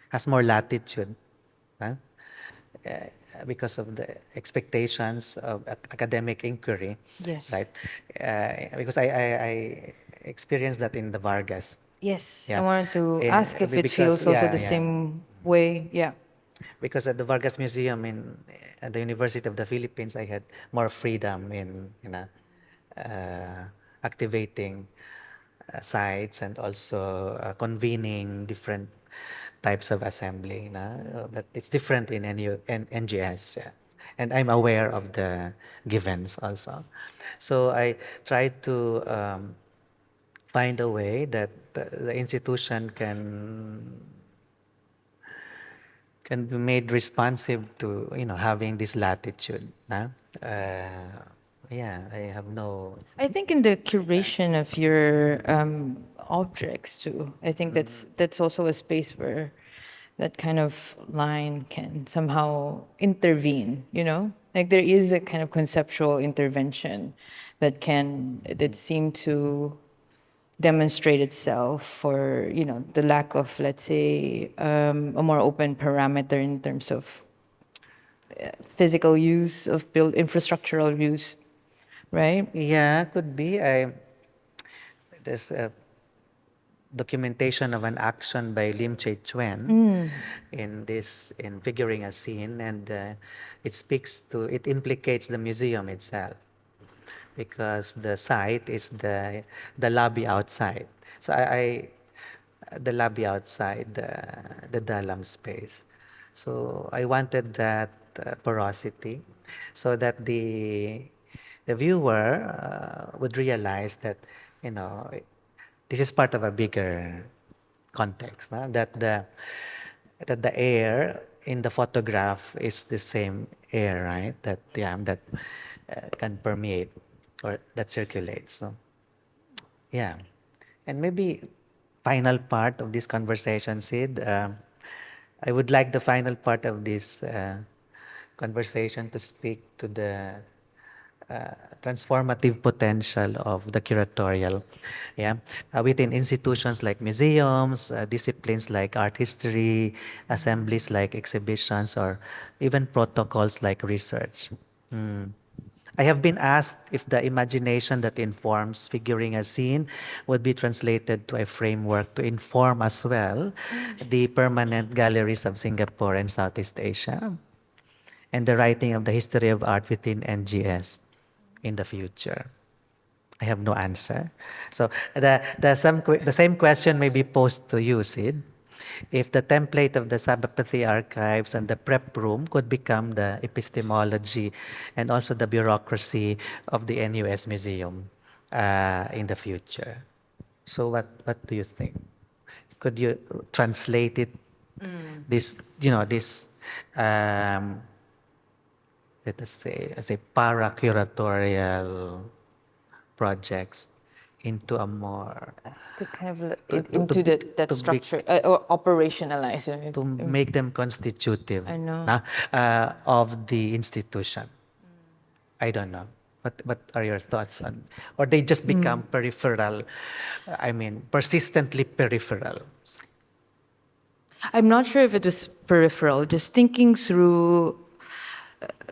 has more latitude, huh? Because of the expectations of academic inquiry, right? Yes. Because I experienced that in the Vargas. Yes. I Yeah. wanted to ask if it Because, feels also yeah, the yeah. same way. Yeah. Because at the Vargas Museum at the University of the Philippines, I had more freedom in, activating sites, and also convening different types of assembly. But it's different in NGS. Yeah. And I'm aware of the givens also. So I try to find a way that the institution can be made responsive to, having this latitude. Yeah, I have no I think in the plans. curation of your objects too, I think that's also a space where that kind of line can somehow intervene, you know? Like there is a kind of conceptual intervention that seem to demonstrate itself for, you know, the lack of, let's say, a more open parameter in terms of physical use of build infrastructural use, right? Yeah, could be. There's a documentation of an action by Lim Che Chuen in figuring a scene, and it implicates the museum itself, because the site is the lobby outside. So the lobby outside the Dalam space. So I wanted that porosity, so that the viewer would realize that, you know this is part of a bigger context, no? That the air in the photograph is the same air, right? That can permeate, or that circulates. So yeah, and maybe final part of this conversation, Sid. I would like the final part of this conversation to speak to the transformative potential of the curatorial, yeah, within institutions like museums, disciplines like art history, assemblies like exhibitions, or even protocols like research. Hmm. I have been asked if the imagination that informs figuring a scene would be translated to a framework to inform as well the permanent galleries of Singapore and Southeast Asia, and the writing of the history of art within NGS in the future. I have no answer. So the same question may be posed to you, Sid. If the template of the Sabapathy archives and the prep room could become the epistemology and also the bureaucracy of the NUS Museum in the future. So what do you think? could you translate it, this, this, um, let us say, as a para-curatorial projects into a more, To kind of to, into that to, be, structure or operationalize it. to make them constitutive I know. na, of the institution. I don't know. What are your thoughts on, or they just become peripheral? I mean, persistently peripheral. I'm not sure if it was peripheral, just thinking through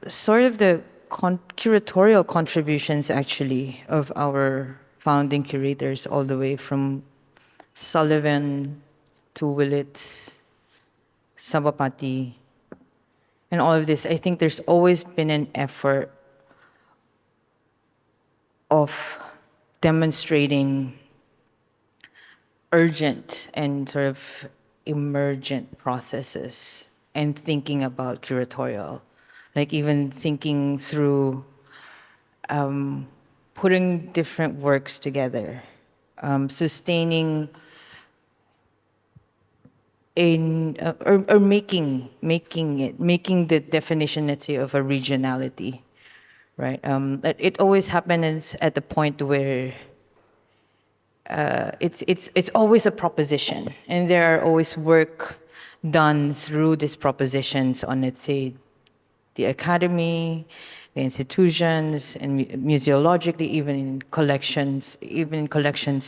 sort of the curatorial contributions actually of our founding curators all the way from Sullivan to Willits, Sabapati, and all of this. I think there's always been an effort of demonstrating urgent and sort of emergent processes and thinking about curatorial. Like even thinking through putting different works together, sustaining or making the definition, let's say, of a regionality, right? But it always happens at the point where it's always a proposition, and there are always work done through these propositions on, let's say, the academy, the institutions, and museologically, even in collections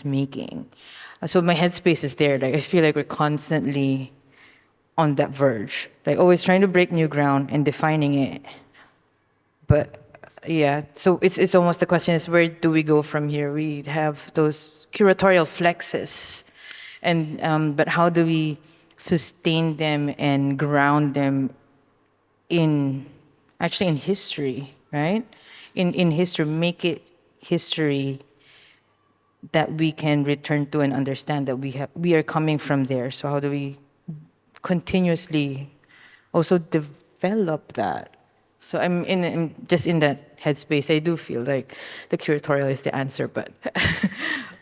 making. So my headspace is there. Like I feel like we're constantly on that verge, like always trying to break new ground and defining it. But yeah, so it's almost the question is where do we go from here? We have those curatorial flexes, and but how do we sustain them and ground them in actually in history, right? In history, make it history that we can return to and understand that we are coming from there. So how do we continuously also develop that? So I'm just in that headspace. I do feel like the curatorial is the answer, but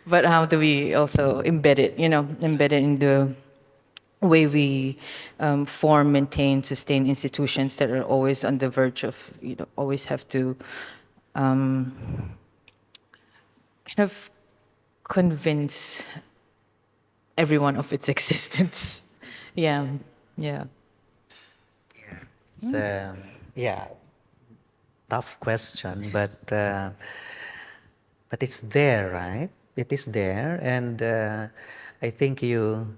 but how do we also embed it? Embed it in the way we form, maintain, sustain institutions that are always on the verge of, always have to kind of convince everyone of its existence. Yeah, yeah. It's yeah, tough question, but it's there, right? It is there, and I think you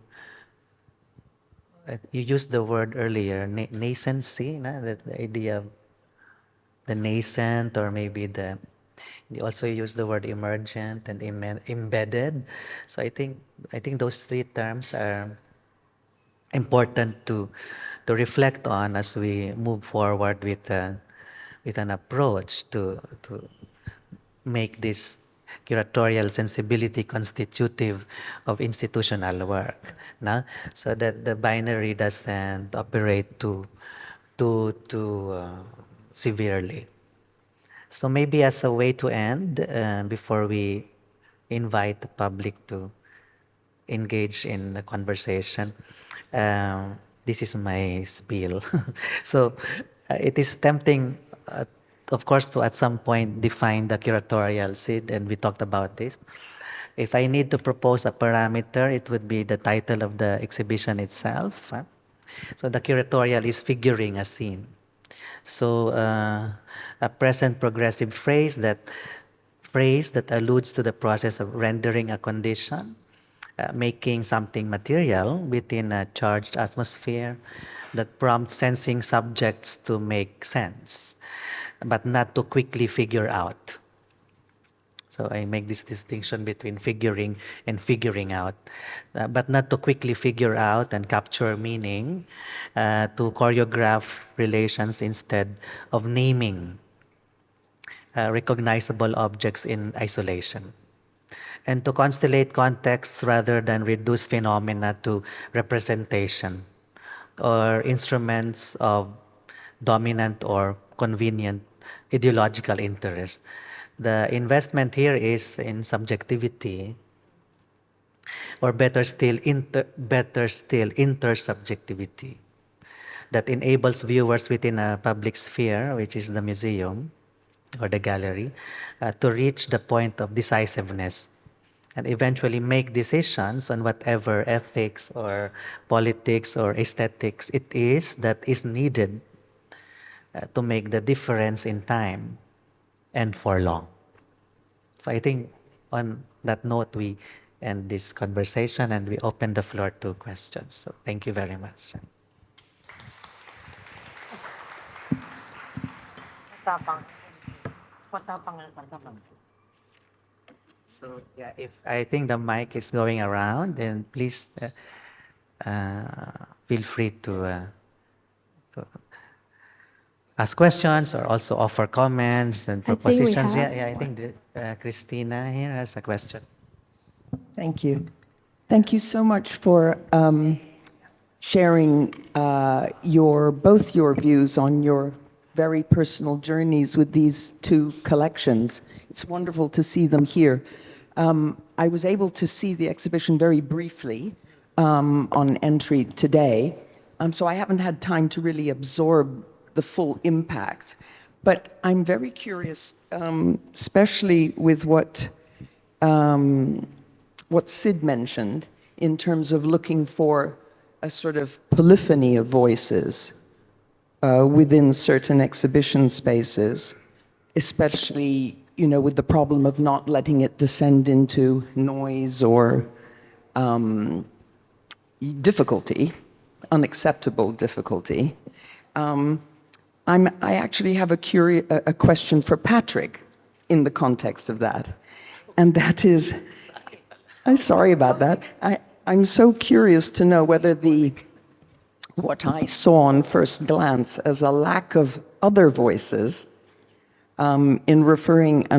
used the word earlier, nascency, na? The idea of the nascent, or maybe you also use the word emergent and embedded. So I think those three terms are important to reflect on as we move forward with an approach to make this curatorial sensibility constitutive of institutional work, na? So that the binary doesn't operate too severely. So maybe as a way to end, before we invite the public to engage in the conversation, this is my spiel. So it is tempting, of course, to at some point define the curatorial seed, and we talked about this. If I need to propose a parameter, it would be the title of the exhibition itself. So the curatorial is figuring a scene. So a present progressive phrase that alludes to the process of rendering a condition, making something material within a charged atmosphere that prompts sensing subjects to make sense, but not to quickly figure out. So I make this distinction between figuring and figuring out, but not to quickly figure out and capture meaning, to choreograph relations instead of naming recognizable objects in isolation, and to constellate contexts rather than reduce phenomena to representation or instruments of dominant or convenient ideological interest. The investment here is in subjectivity, or better still, intersubjectivity that enables viewers within a public sphere, which is the museum or the gallery, to reach the point of decisiveness and eventually make decisions on whatever ethics or politics or aesthetics it is that is needed to make the difference in time and for long. So I think on that note, we end this conversation and we open the floor to questions. So thank you very much. So yeah, if I think the mic is going around, then please feel free to ask questions or also offer comments and I'd say we propositions. have. Yeah, I think Christina here has a question. Thank you. Thank you so much for sharing both your views on your very personal journeys with these two collections. It's wonderful to see them here. I was able to see the exhibition very briefly on entry today, so I haven't had time to really absorb the full impact. But I'm very curious, especially with what Sid mentioned in terms of looking for a sort of polyphony of voices within certain exhibition spaces, especially, you know, with the problem of not letting it descend into noise or difficulty, unacceptable difficulty. I actually have a question for Patrick in the context of that, and that is, I'm sorry about that. I'm so curious to know whether what I saw on first glance as a lack of other voices and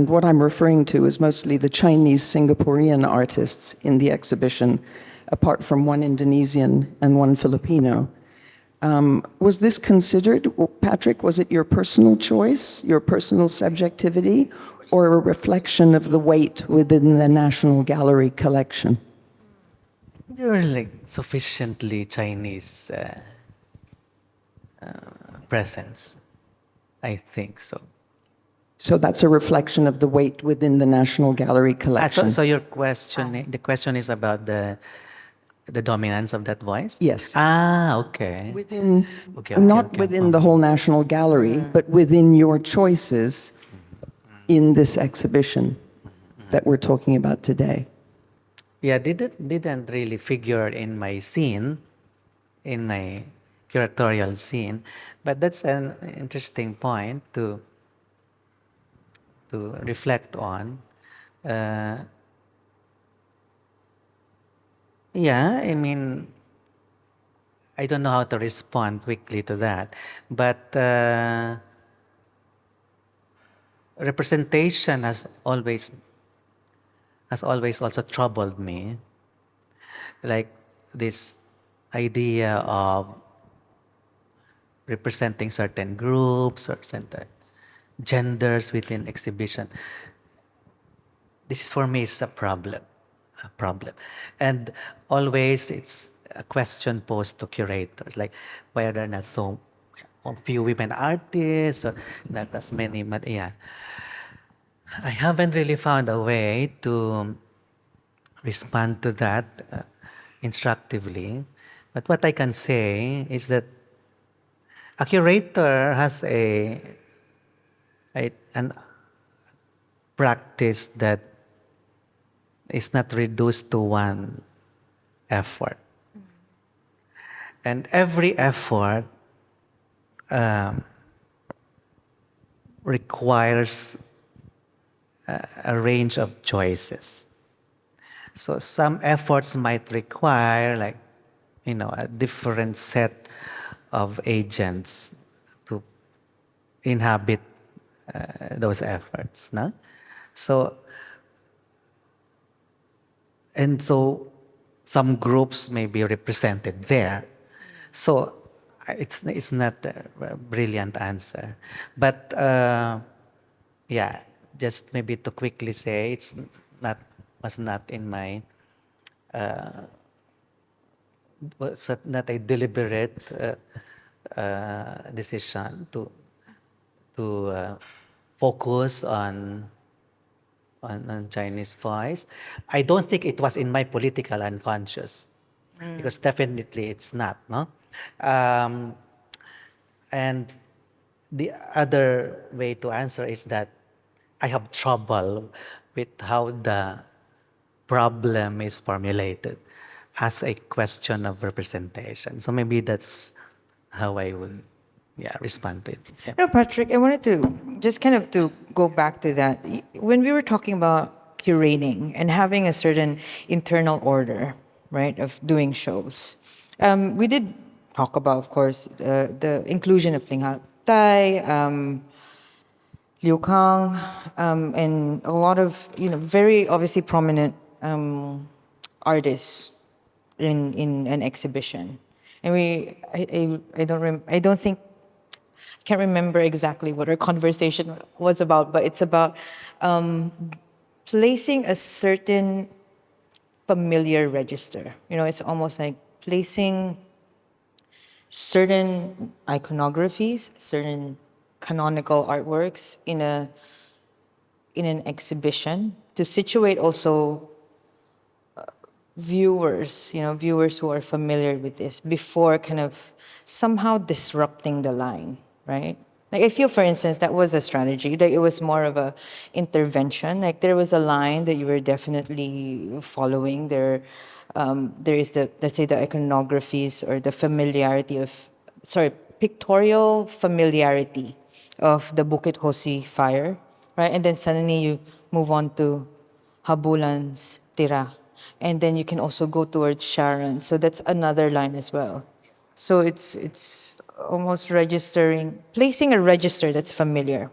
what I'm referring to is mostly the Chinese Singaporean artists in the exhibition, apart from one Indonesian and one Filipino. Was this considered, Patrick, was it your personal choice, your personal subjectivity, or a reflection of the weight within the National Gallery collection? There are like sufficiently Chinese presence, I think so. So that's a reflection of the weight within the National Gallery collection? So your question, the question is about the dominance of that voice? Yes. Okay. Not within the whole National Gallery, but within your choices in this exhibition that we're talking about today. Yeah, didn't really figure in my scene, in my curatorial scene, but that's an interesting point to reflect on. Yeah, I mean, I don't know how to respond quickly to that, but representation has always also troubled me. Like this idea of representing certain groups or certain genders within exhibition. This for me is a problem. And always it's a question posed to curators, like why are there not so few women artists or not as many, but yeah. I haven't really found a way to respond to that instructively. But what I can say is that a curator has an practice that is not reduced to one effort. And every effort requires a range of choices. So some efforts might require, like, you know, a different set of agents to inhabit those efforts, no? So some groups may be represented there. So it's not a brilliant answer, but yeah, just maybe to quickly say was not in my was not a deliberate decision to focus on Chinese voice. I don't think it was in my political unconscious, because definitely it's not, no? Um, and the other way to answer is that I have trouble with how the problem is formulated as a question of representation. So maybe that's how I would, respond to it. Yeah. No, Patrick, I wanted to just kind of to go back to that. When we were talking about curating and having a certain internal order, right, of doing shows, we did talk about, of course, the inclusion of Ling Hak Tai, Liu Kang, and a lot of very obviously prominent artists in an exhibition. And I don't think, can't remember exactly what our conversation was about, but it's about placing a certain familiar register. It's almost like placing certain iconographies, certain canonical artworks in an exhibition to situate also viewers who are familiar with this before kind of somehow disrupting the line, right? Like I feel, for instance, that was a strategy. Like it was more of a intervention. Like there was a line that you were definitely following. There is the, let's say, the iconographies or the familiarity of, sorry, pictorial familiarity of the Bukit Hosi fire, right? And then suddenly you move on to Habulan's Tira. And then you can also go towards Sharon. So that's another line as well. So it's almost registering, placing a register that's familiar.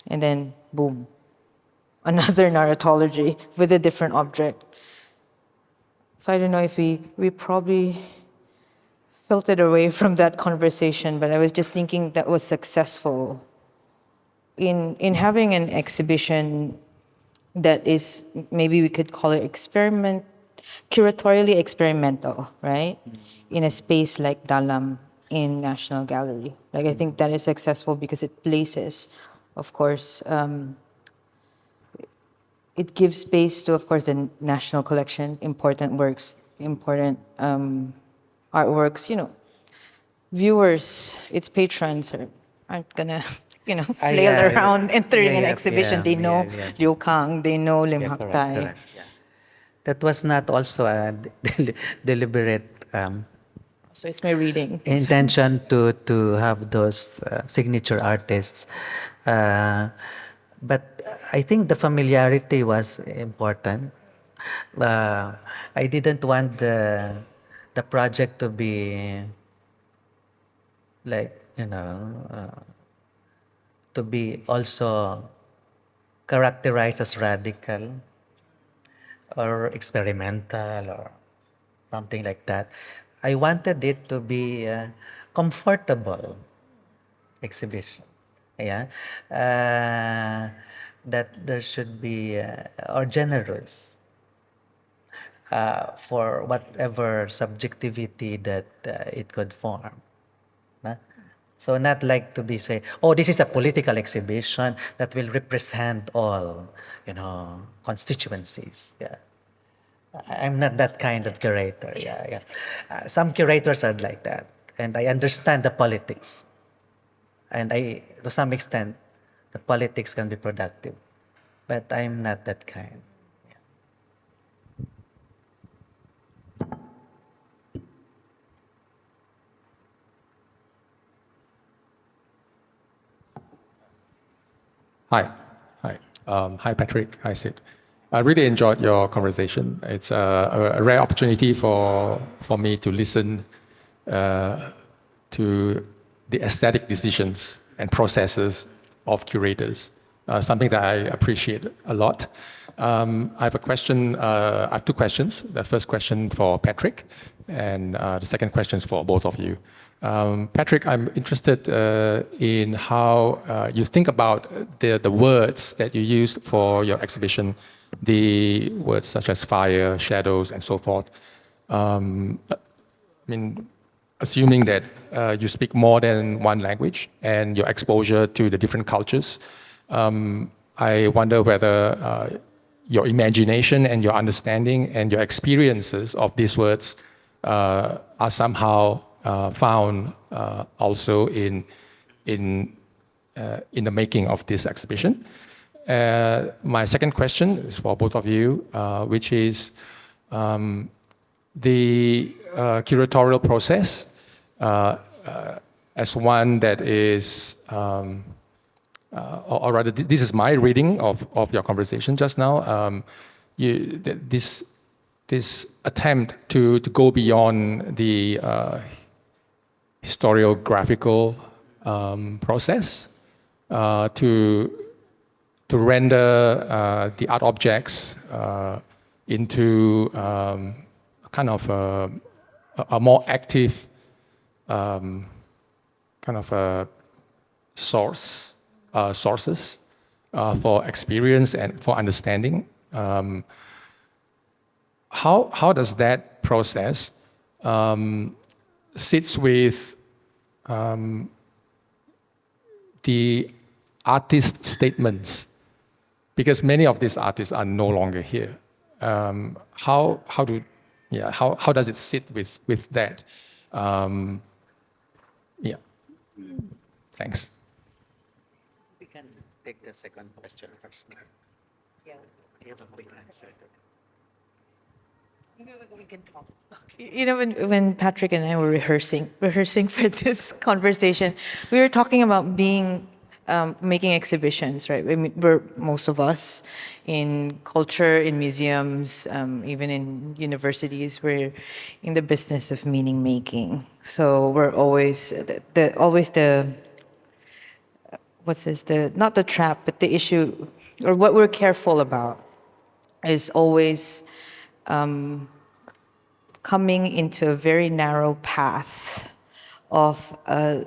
And then boom, another narratology with a different object. So I don't know if we probably filtered away from that conversation, but I was just thinking that was successful in having an exhibition that is, maybe we could call it curatorially experimental, right? In a space like Dalam in National Gallery. Like I think that is successful because it places, of course, it gives space to, of course, the National Collection, important works, important artworks, viewers, its patrons aren't gonna, flail Yeah, around entering an yeah, exhibition. They know Liu Kang, they know Lim Yeah, Hak correct, Tai. correct. Yeah. That was not also a deliberate So it's my reading. intention to have those signature artists. Uh, but I think the familiarity was important. Uh, I didn't want the project to be like, to be also characterized as radical or experimental or something like that. I wanted it to be a comfortable exhibition. Yeah. That there should be, or generous, for whatever subjectivity that it could form. Na? So not like to be say, oh, this is a political exhibition that will represent all, constituencies. Yeah. I'm not that kind of curator. Yeah, yeah. Some curators are like that, and I understand the politics, and to some extent, the politics can be productive, but I'm not that kind. Hi. Hi. Hi, Patrick. Hi, Sid. I really enjoyed your conversation. It's a rare opportunity for me to listen to the aesthetic decisions and processes of curators, something that I appreciate a lot. I have a question. I have two questions. The first question for Patrick, and the second question is for both of you. Patrick, I'm interested in how you think about the words that you used for your exhibition, the words such as fire, shadows, and so forth. I mean, assuming that you speak more than one language and your exposure to the different cultures, I wonder whether your imagination and your understanding and your experiences of these words are somehow found also in the making of this exhibition. My second question is for both of you, which is the curatorial process as one that is, or rather, this is my reading of your conversation just now. This attempt to go beyond the historiographical process to render the art objects into kind of a more active kind of sources for experience and for understanding. How does that process sits with the artist statements? Because many of these artists are no longer here. How does it sit with that? Yeah. Thanks. We can take the second question first. Yeah. Give a quick answer. We can talk. You know, when Patrick and I were rehearsing for this conversation, we were talking about making exhibitions, right? I mean, most of us in culture, in museums, even in universities, we're in the business of meaning making. So we're always not the trap, but the issue, or what we're careful about, is always coming into a very narrow path of a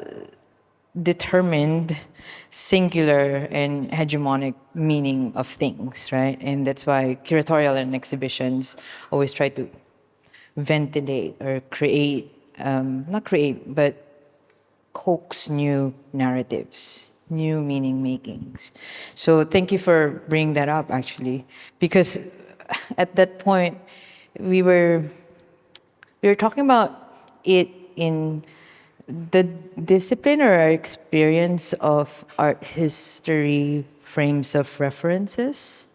determined, singular, and hegemonic meaning of things, right? And that's why curatorial and exhibitions always try to ventilate or but coax new narratives, new meaning makings. So thank you for bringing that up, actually, because at that point we were talking about it in the discipline or our experience of art history frames of references,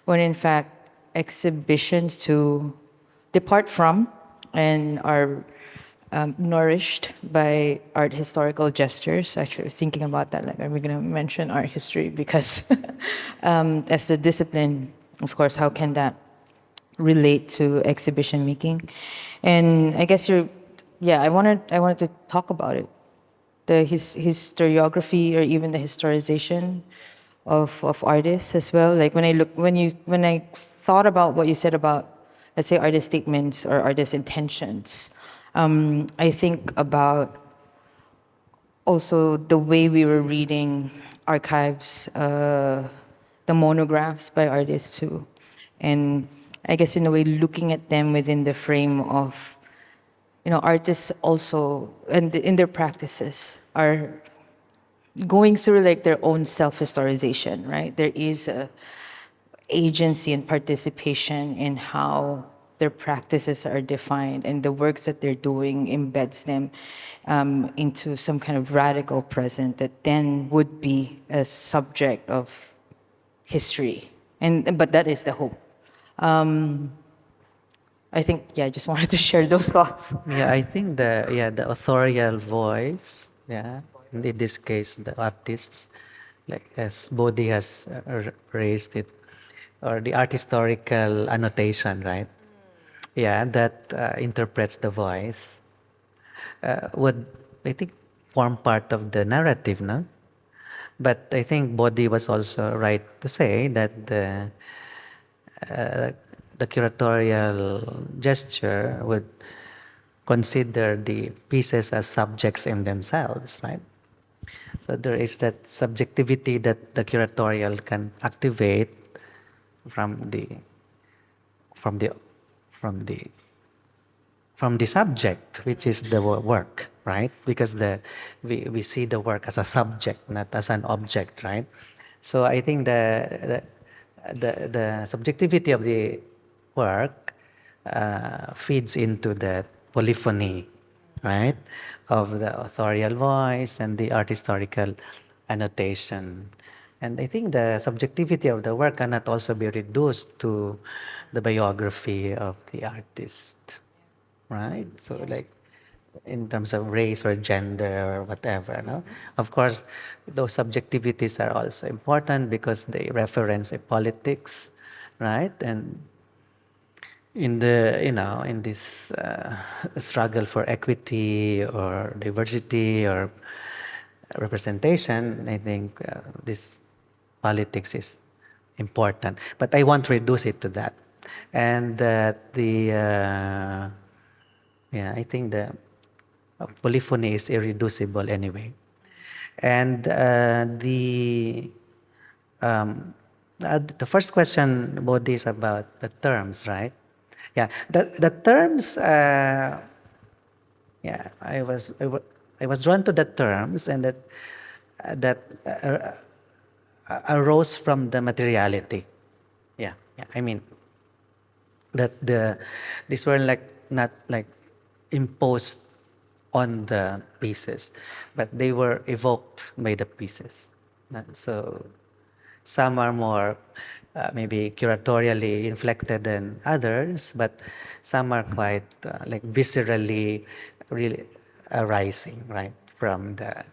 when in fact exhibitions to depart from and are nourished by art historical gestures. Actually, I was thinking about that, like, are we going to mention art history? Because as the discipline, of course, how can that relate to exhibition making? And I guess I wanted to talk about it, the historiography or even the historization of artists as well. Like when I thought about what you said about, let's say, artist statements or artist intentions, I think about also the way we were reading archives, the monographs by artists too, and I guess in a way looking at them within the frame of, artists also, and in their practices, are going through like their own self-historization, right? There is a agency and participation in how their practices are defined, and the works that they're doing embeds them into some kind of radical present that then would be a subject of history. But that is the hope. I think, I just wanted to share those thoughts. Yeah, I think the authorial voice, yeah, in this case the artists, like as Bodhi has raised it, or the art historical annotation, right? Yeah, that interprets the voice, would, I think, form part of the narrative, no? But I think Bodhi was also right to say that the curatorial gesture would consider the pieces as subjects in themselves, right? So there is that subjectivity that the curatorial can activate from the from the from the from the subject, which is the work, right? Because we see the work as a subject, not as an object, right? So I think the subjectivity of the work feeds into the polyphony, right, of the authorial voice and the art historical annotation. And I think the subjectivity of the work cannot also be reduced to the biography of the artist, right? So like in terms of race or gender or whatever, no? Of course, those subjectivities are also important because they reference a politics, right? And in the, in this struggle for equity or diversity or representation, I think this politics is important. But I won't reduce it to that. And that yeah, I think the polyphony is irreducible anyway. And the first question, Bodhi, is about the terms, right? Yeah, the terms. Yeah, I was drawn to the terms, and that arose from the materiality. Yeah, yeah. I mean that these were like not like imposed on the pieces, but they were evoked by the pieces. So some are more maybe curatorially inflected than others, but some are quite like viscerally really arising, right, from the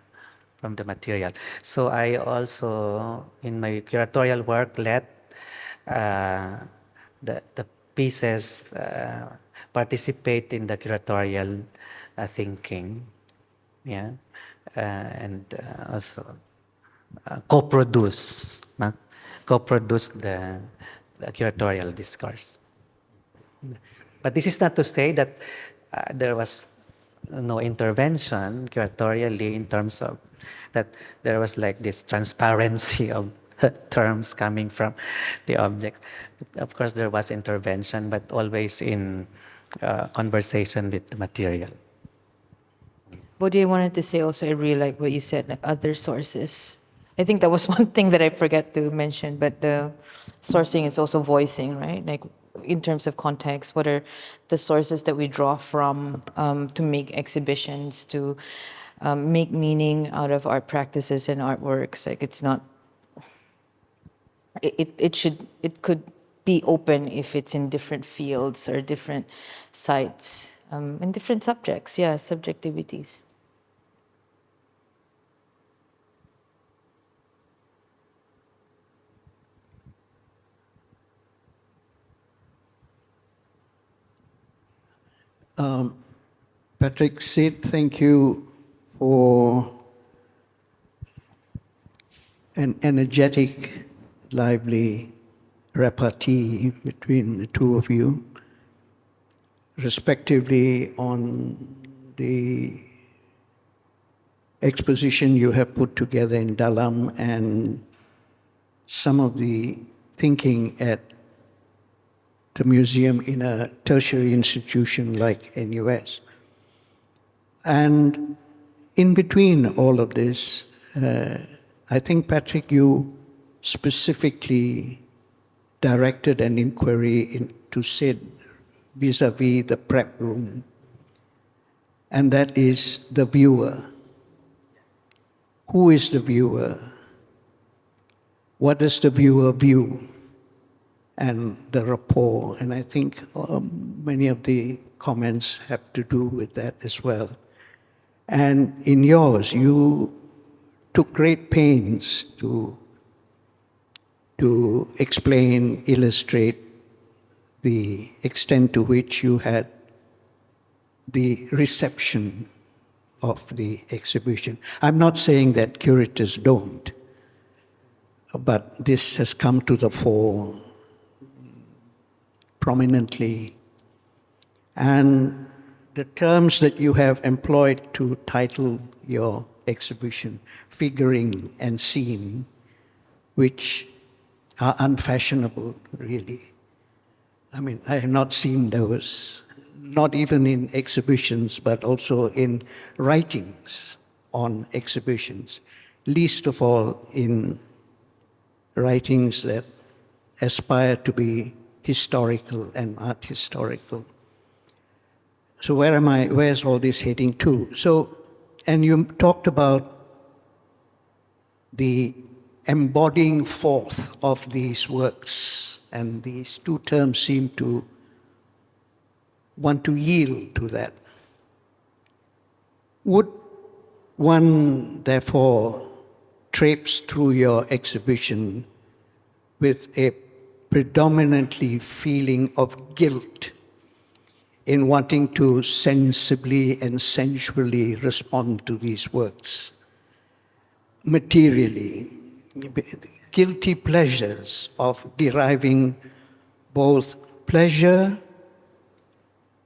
material. So I also, in my curatorial work, let uh, the pieces participate in the curatorial thinking, yeah, and also co-produce, co-produce the curatorial discourse. But this is not to say that there was no intervention curatorially in terms of that there was like this transparency of terms coming from the object. Of course, there was intervention, but always in conversation with the material. Bodhi, I wanted to say also, I really like what you said, like other sources. I think that was one thing that I forgot to mention, but the sourcing is also voicing, right? Like in terms of context, what are the sources that we draw from to make exhibitions, to make meaning out of art practices and artworks? Like it's not, it could be open if it's in different fields or different sites and different subjects, yeah, subjectivities. Patrick, Sid, thank you for an energetic, lively repartee between the two of you, respectively on the exposition you have put together in Dalam and some of the thinking at the museum in a tertiary institution like NUS. And in between all of this, I think, Patrick, you specifically directed an inquiry into Sid vis-a-vis the prep room, and that is the viewer. Who is the viewer? What does the viewer view? And the rapport, and I think many of the comments have to do with that as well. And in yours, you took great pains to explain, illustrate the extent to which you had the reception of the exhibition. I'm not saying that curators don't, but this has come to the fore prominently. And the terms that you have employed to title your exhibition, figuring and scene, which are unfashionable, really. I mean, I have not seen those, not even in exhibitions, but also in writings on exhibitions, least of all in writings that aspire to be historical and art historical. So where's all this heading to? So, and you talked about the embodying forth of these works, and these two terms seem to want to yield to that. Would one, therefore, traipse through your exhibition with a predominantly feeling of guilt in wanting to sensibly and sensually respond to these works? Materially, guilty pleasures of deriving both pleasure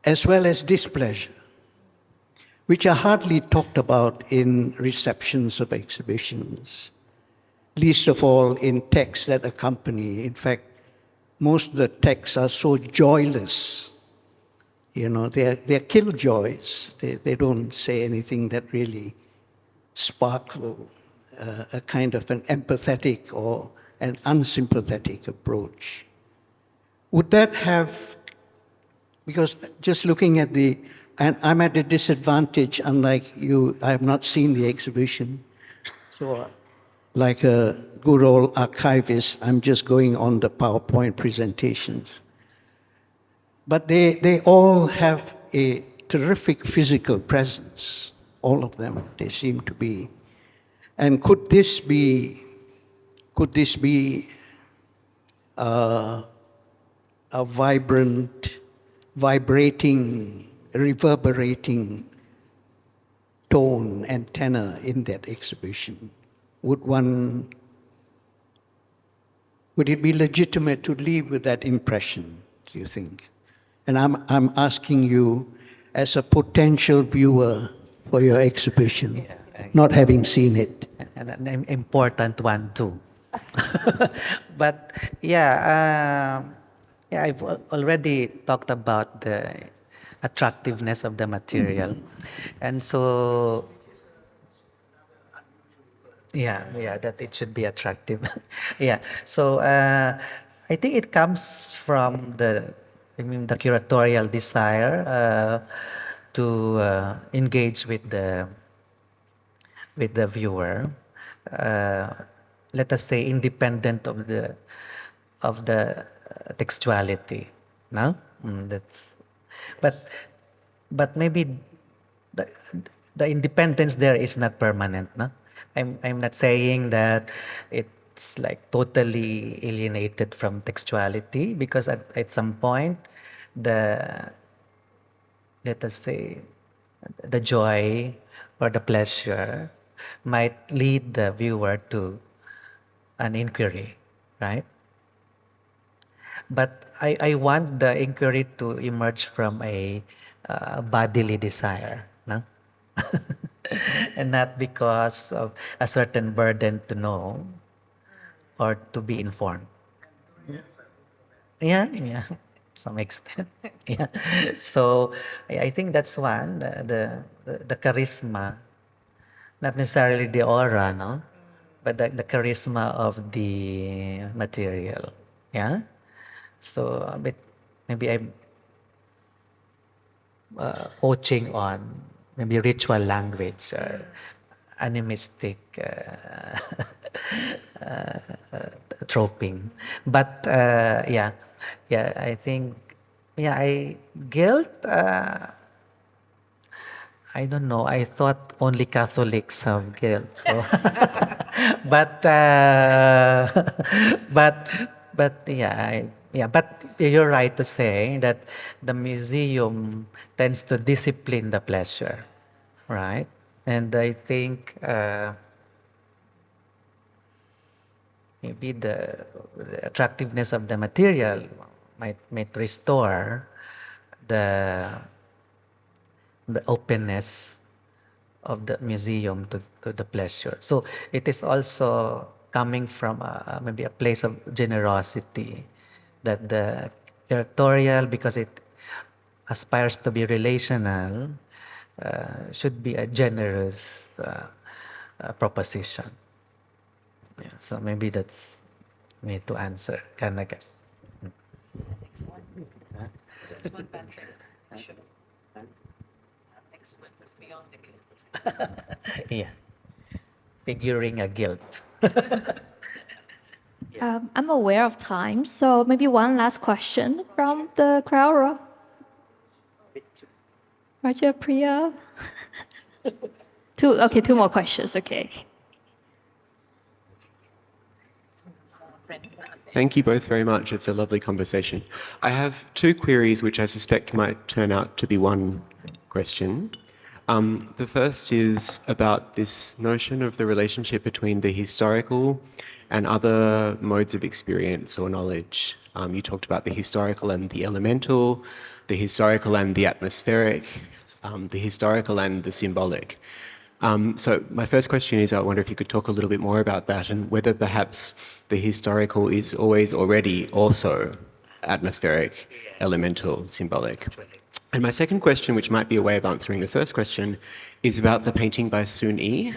as well as displeasure, which are hardly talked about in receptions of exhibitions, least of all in texts that accompany. In fact, most of the texts are so joyless. You know, they're killjoys. They don't say anything that really sparkle a kind of an empathetic or an unsympathetic approach. Would that have, because just looking at and I'm at a disadvantage, unlike you, I have not seen the exhibition. So like a good old archivist, I'm just going on the PowerPoint presentations. But they all have a terrific physical presence, all of them, they seem to be. And could this be a vibrant, vibrating, reverberating tone and tenor in that exhibition? Would it be legitimate to leave with that impression, do you think? And I'm asking you as a potential viewer for your exhibition, not having seen it. And an important one too. But yeah, I've already talked about the attractiveness of the material, and so yeah, that it should be attractive. Yeah, so I think it comes from the curatorial desire to engage with the viewer, uh, let us say independent of the textuality. No, that's but but maybe the the independence there is not permanent. No, I'm not saying that it's like totally alienated from textuality, because at some point the, let us say, the joy or the pleasure might lead the viewer to an inquiry, right? But I want the inquiry to emerge from a bodily desire, no? And not because of a certain burden to know or to be informed. Yeah, some extent. Yeah. So I think that's one, the charisma, not necessarily the aura, no, but the charisma of the material. Yeah. So a bit, maybe I'm poaching on maybe ritual language or animistic troping. But yeah, I think, yeah, guilt, I don't know. I thought only Catholics have guilt. So, but but but you're right to say that the museum tends to discipline the pleasure, right? And I think maybe the attractiveness of the material might restore the the openness of the museum to the pleasure. So it is also coming from maybe a place of generosity, that the curatorial, because it aspires to be relational, should be a generous proposition. Yeah, so maybe that's me to answer. Kanaga. Yeah, figuring a guilt. I'm aware of time, so maybe one last question from the crowd. Roger, Priya. Two more questions. Okay. Thank you both very much. It's a lovely conversation. I have two queries which I suspect might turn out to be one question. The first is about this notion of the relationship between the historical and other modes of experience or knowledge. You talked about the historical and the elemental, the historical and the atmospheric, the historical and the symbolic. So my first question is, I wonder if you could talk a little bit more about that and whether perhaps the historical is always already also atmospheric, elemental, symbolic. And my second question, which might be a way of answering the first question, is about the painting by Sun Yi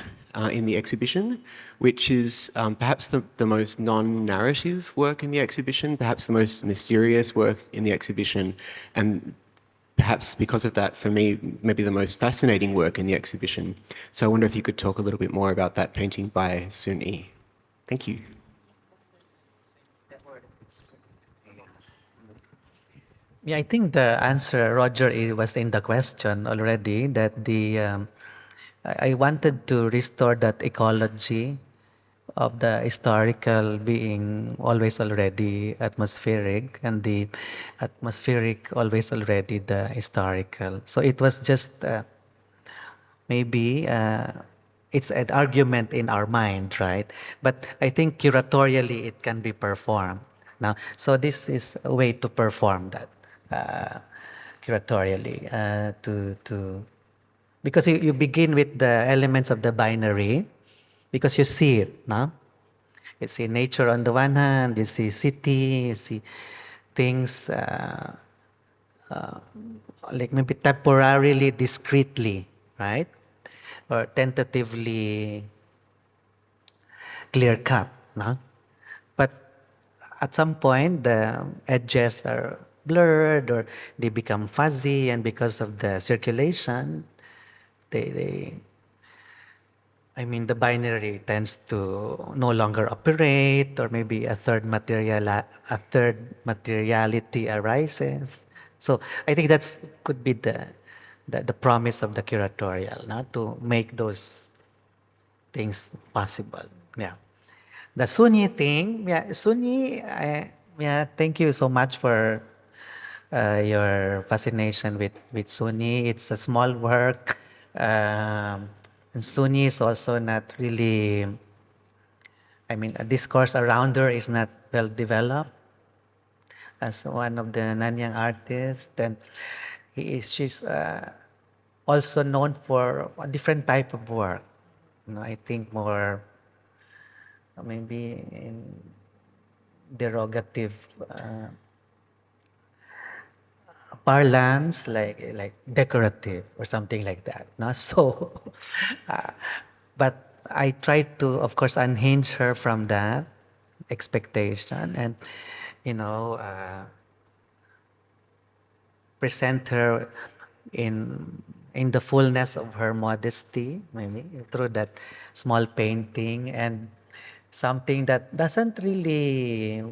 in the exhibition, which is perhaps the most non-narrative work in the exhibition, perhaps the most mysterious work in the exhibition, and perhaps because of that, for me, maybe the most fascinating work in the exhibition. So I wonder if you could talk a little bit more about that painting by Sun Yi. Thank you. Yeah, I think the answer, Roger, was in the question already, that I wanted to restore that ecology of the historical being always already atmospheric, and the atmospheric always already the historical. So it was just maybe it's an argument in our mind, right? But I think curatorially it can be performed. Now, so this is a way to perform that curatorially, because you begin with the elements of the binary, because you see it, no? You see nature on the one hand, you see city, you see things like maybe temporarily, discretely, right? Or tentatively clear cut, no? But at some point, the edges are blurred or they become fuzzy, and because of the circulation, the binary tends to no longer operate, or maybe a third materiality arises. So I think that's could be the promise of the curatorial, not to make those things possible. Yeah. The Sunni thing, yeah, Sunni, yeah, thank you so much for your fascination with Sunni. It's a small work. And Sunni is also not really, a discourse around her is not well developed as one of the Nanyang artists. Then she's also known for a different type of work. I think more maybe in derogative parlance, like decorative or something like that. No? So, but I try to, of course, unhinge her from that expectation, and present her in the fullness of her modesty, maybe through that small painting, and something that doesn't really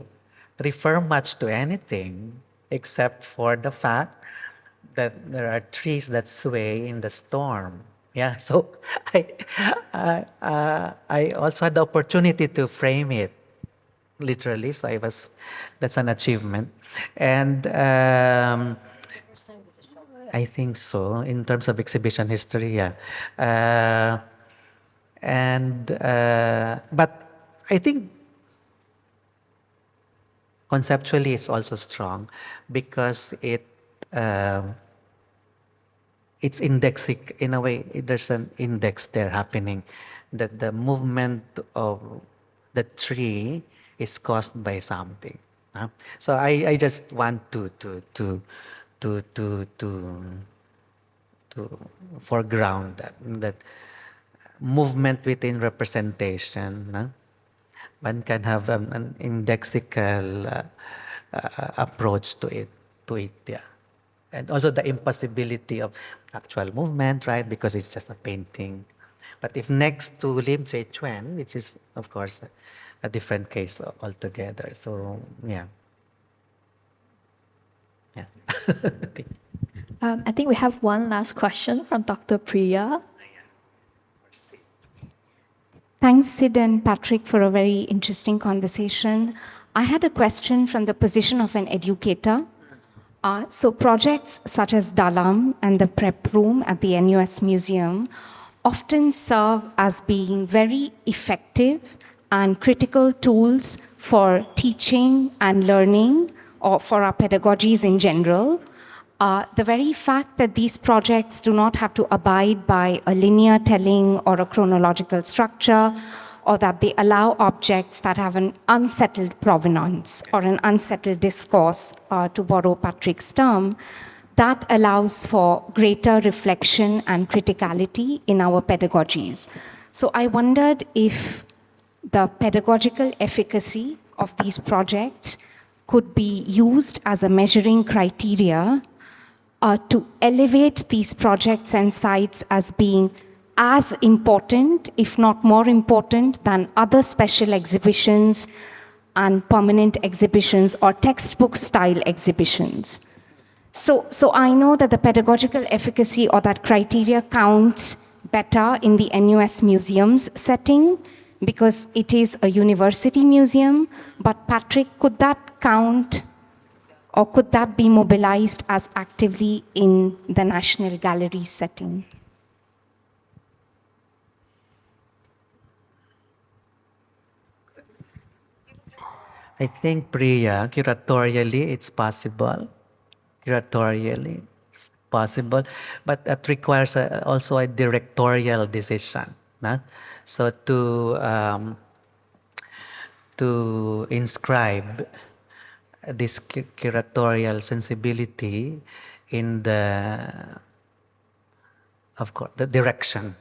refer much to anything except for the fact that there are trees that sway in the storm. Yeah, so I also had the opportunity to frame it literally, so that's an achievement. And I think so, in terms of exhibition history, yeah. But I think conceptually it's also strong because it's indexic in a way. There's an index there happening, that the movement of the tree is caused by something. So I just want to, to, to foreground that movement within representation. One can have an indexical approach to it, yeah. And also the impossibility of actual movement, right? Because it's just a painting. But if next to Lim Tse Chuen, which is, of course, a different case altogether. So, yeah. Yeah. I think we have one last question from Dr. Priya. Thanks, Sid and Patrick, for a very interesting conversation. I had a question from the position of an educator. So projects such as Dalam and the prep room at the NUS Museum often serve as being very effective and critical tools for teaching and learning, or for our pedagogies in general. The very fact that these projects do not have to abide by a linear telling or a chronological structure, or that they allow objects that have an unsettled provenance or an unsettled discourse, to borrow Patrick's term, that allows for greater reflection and criticality in our pedagogies. So I wondered if the pedagogical efficacy of these projects could be used as a measuring criteria to elevate these projects and sites as being as important, if not more important, than other special exhibitions and permanent exhibitions or textbook-style exhibitions. So I know that the pedagogical efficacy or that criteria counts better in the NUS Museum's setting because it is a university museum, but Patrick, could that count or could that be mobilized as actively in the National Gallery setting? I think, Priya, curatorially, it's possible. Curatorially, it's possible. But that requires also a directorial decision. So to inscribe this curatorial sensibility in of course, the direction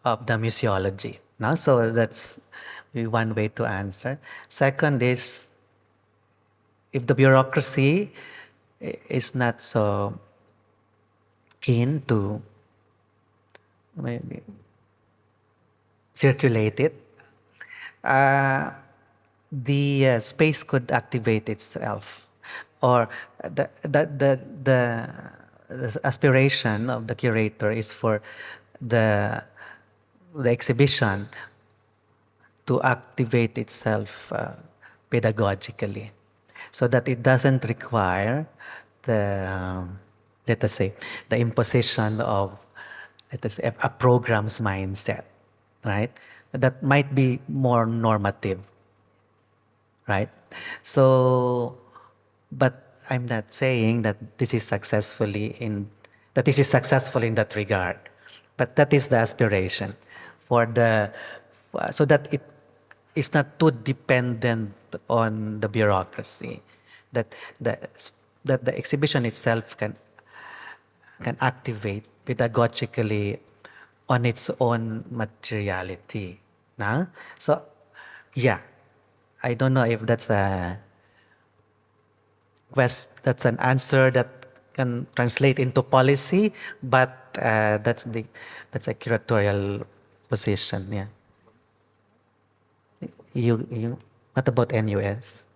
of the museology. So that's one way to answer. Second is, if the bureaucracy is not so keen to maybe circulate it, the space could activate itself, or the aspiration of the curator is for the exhibition to activate itself pedagogically, so that it doesn't require the let us say the imposition of, let us say, a program's mindset, right? That might be more normative, right? So, but I'm not saying that this is successful in that regard, but that is the aspiration for so that it is not too dependent on the bureaucracy, that the exhibition itself can activate pedagogically on its own materiality. So, yeah, I don't know if that's that's an answer that can translate into policy, but that's a curatorial position. Yeah. What about NUS?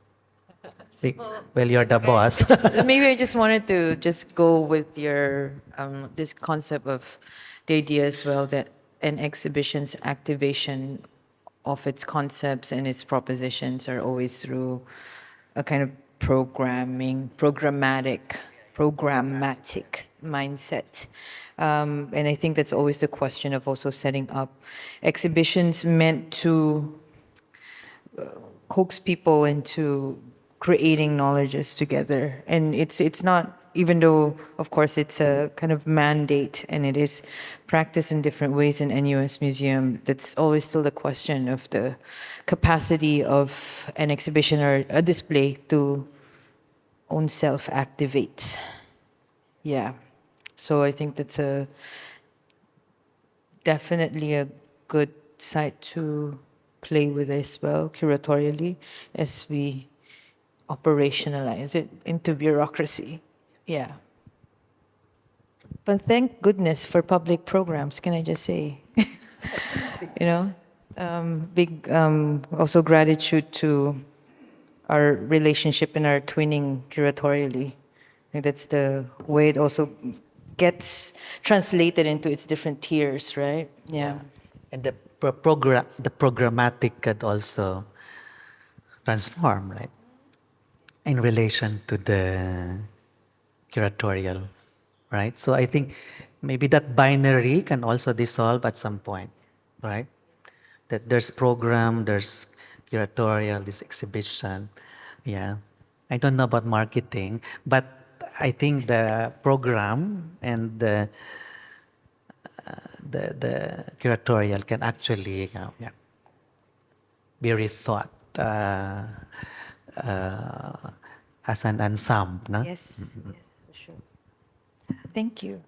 Well, you're the boss. Maybe I just wanted to just go with your this concept of the idea as well that an exhibition's activation of its concepts and its propositions are always through a kind of programmatic mindset. And I think that's always the question of also setting up exhibitions meant to coax people into creating knowledges together. And it's not even though, of course, it's a kind of mandate and it is practiced in different ways in NUS Museum, that's always still the question of the capacity of an exhibition or a display to own self-activate. Yeah. So I think that's definitely a good site to play with as well, curatorially, as we operationalize it into bureaucracy. Yeah. But thank goodness for public programs, can I just say? You know, big also gratitude to our relationship and our twinning curatorially. I think that's the way it also gets translated into its different tiers, right? Yeah. And the the programmatic could also transform, right? In relation to the curatorial, right? So I think maybe that binary can also dissolve at some point, right? That there's program, there's curatorial, this exhibition. Yeah. I don't know about marketing, but I think the program and the curatorial can actually yeah, be rethought as an ensemble. No? Yes, yes, for sure. Thank you.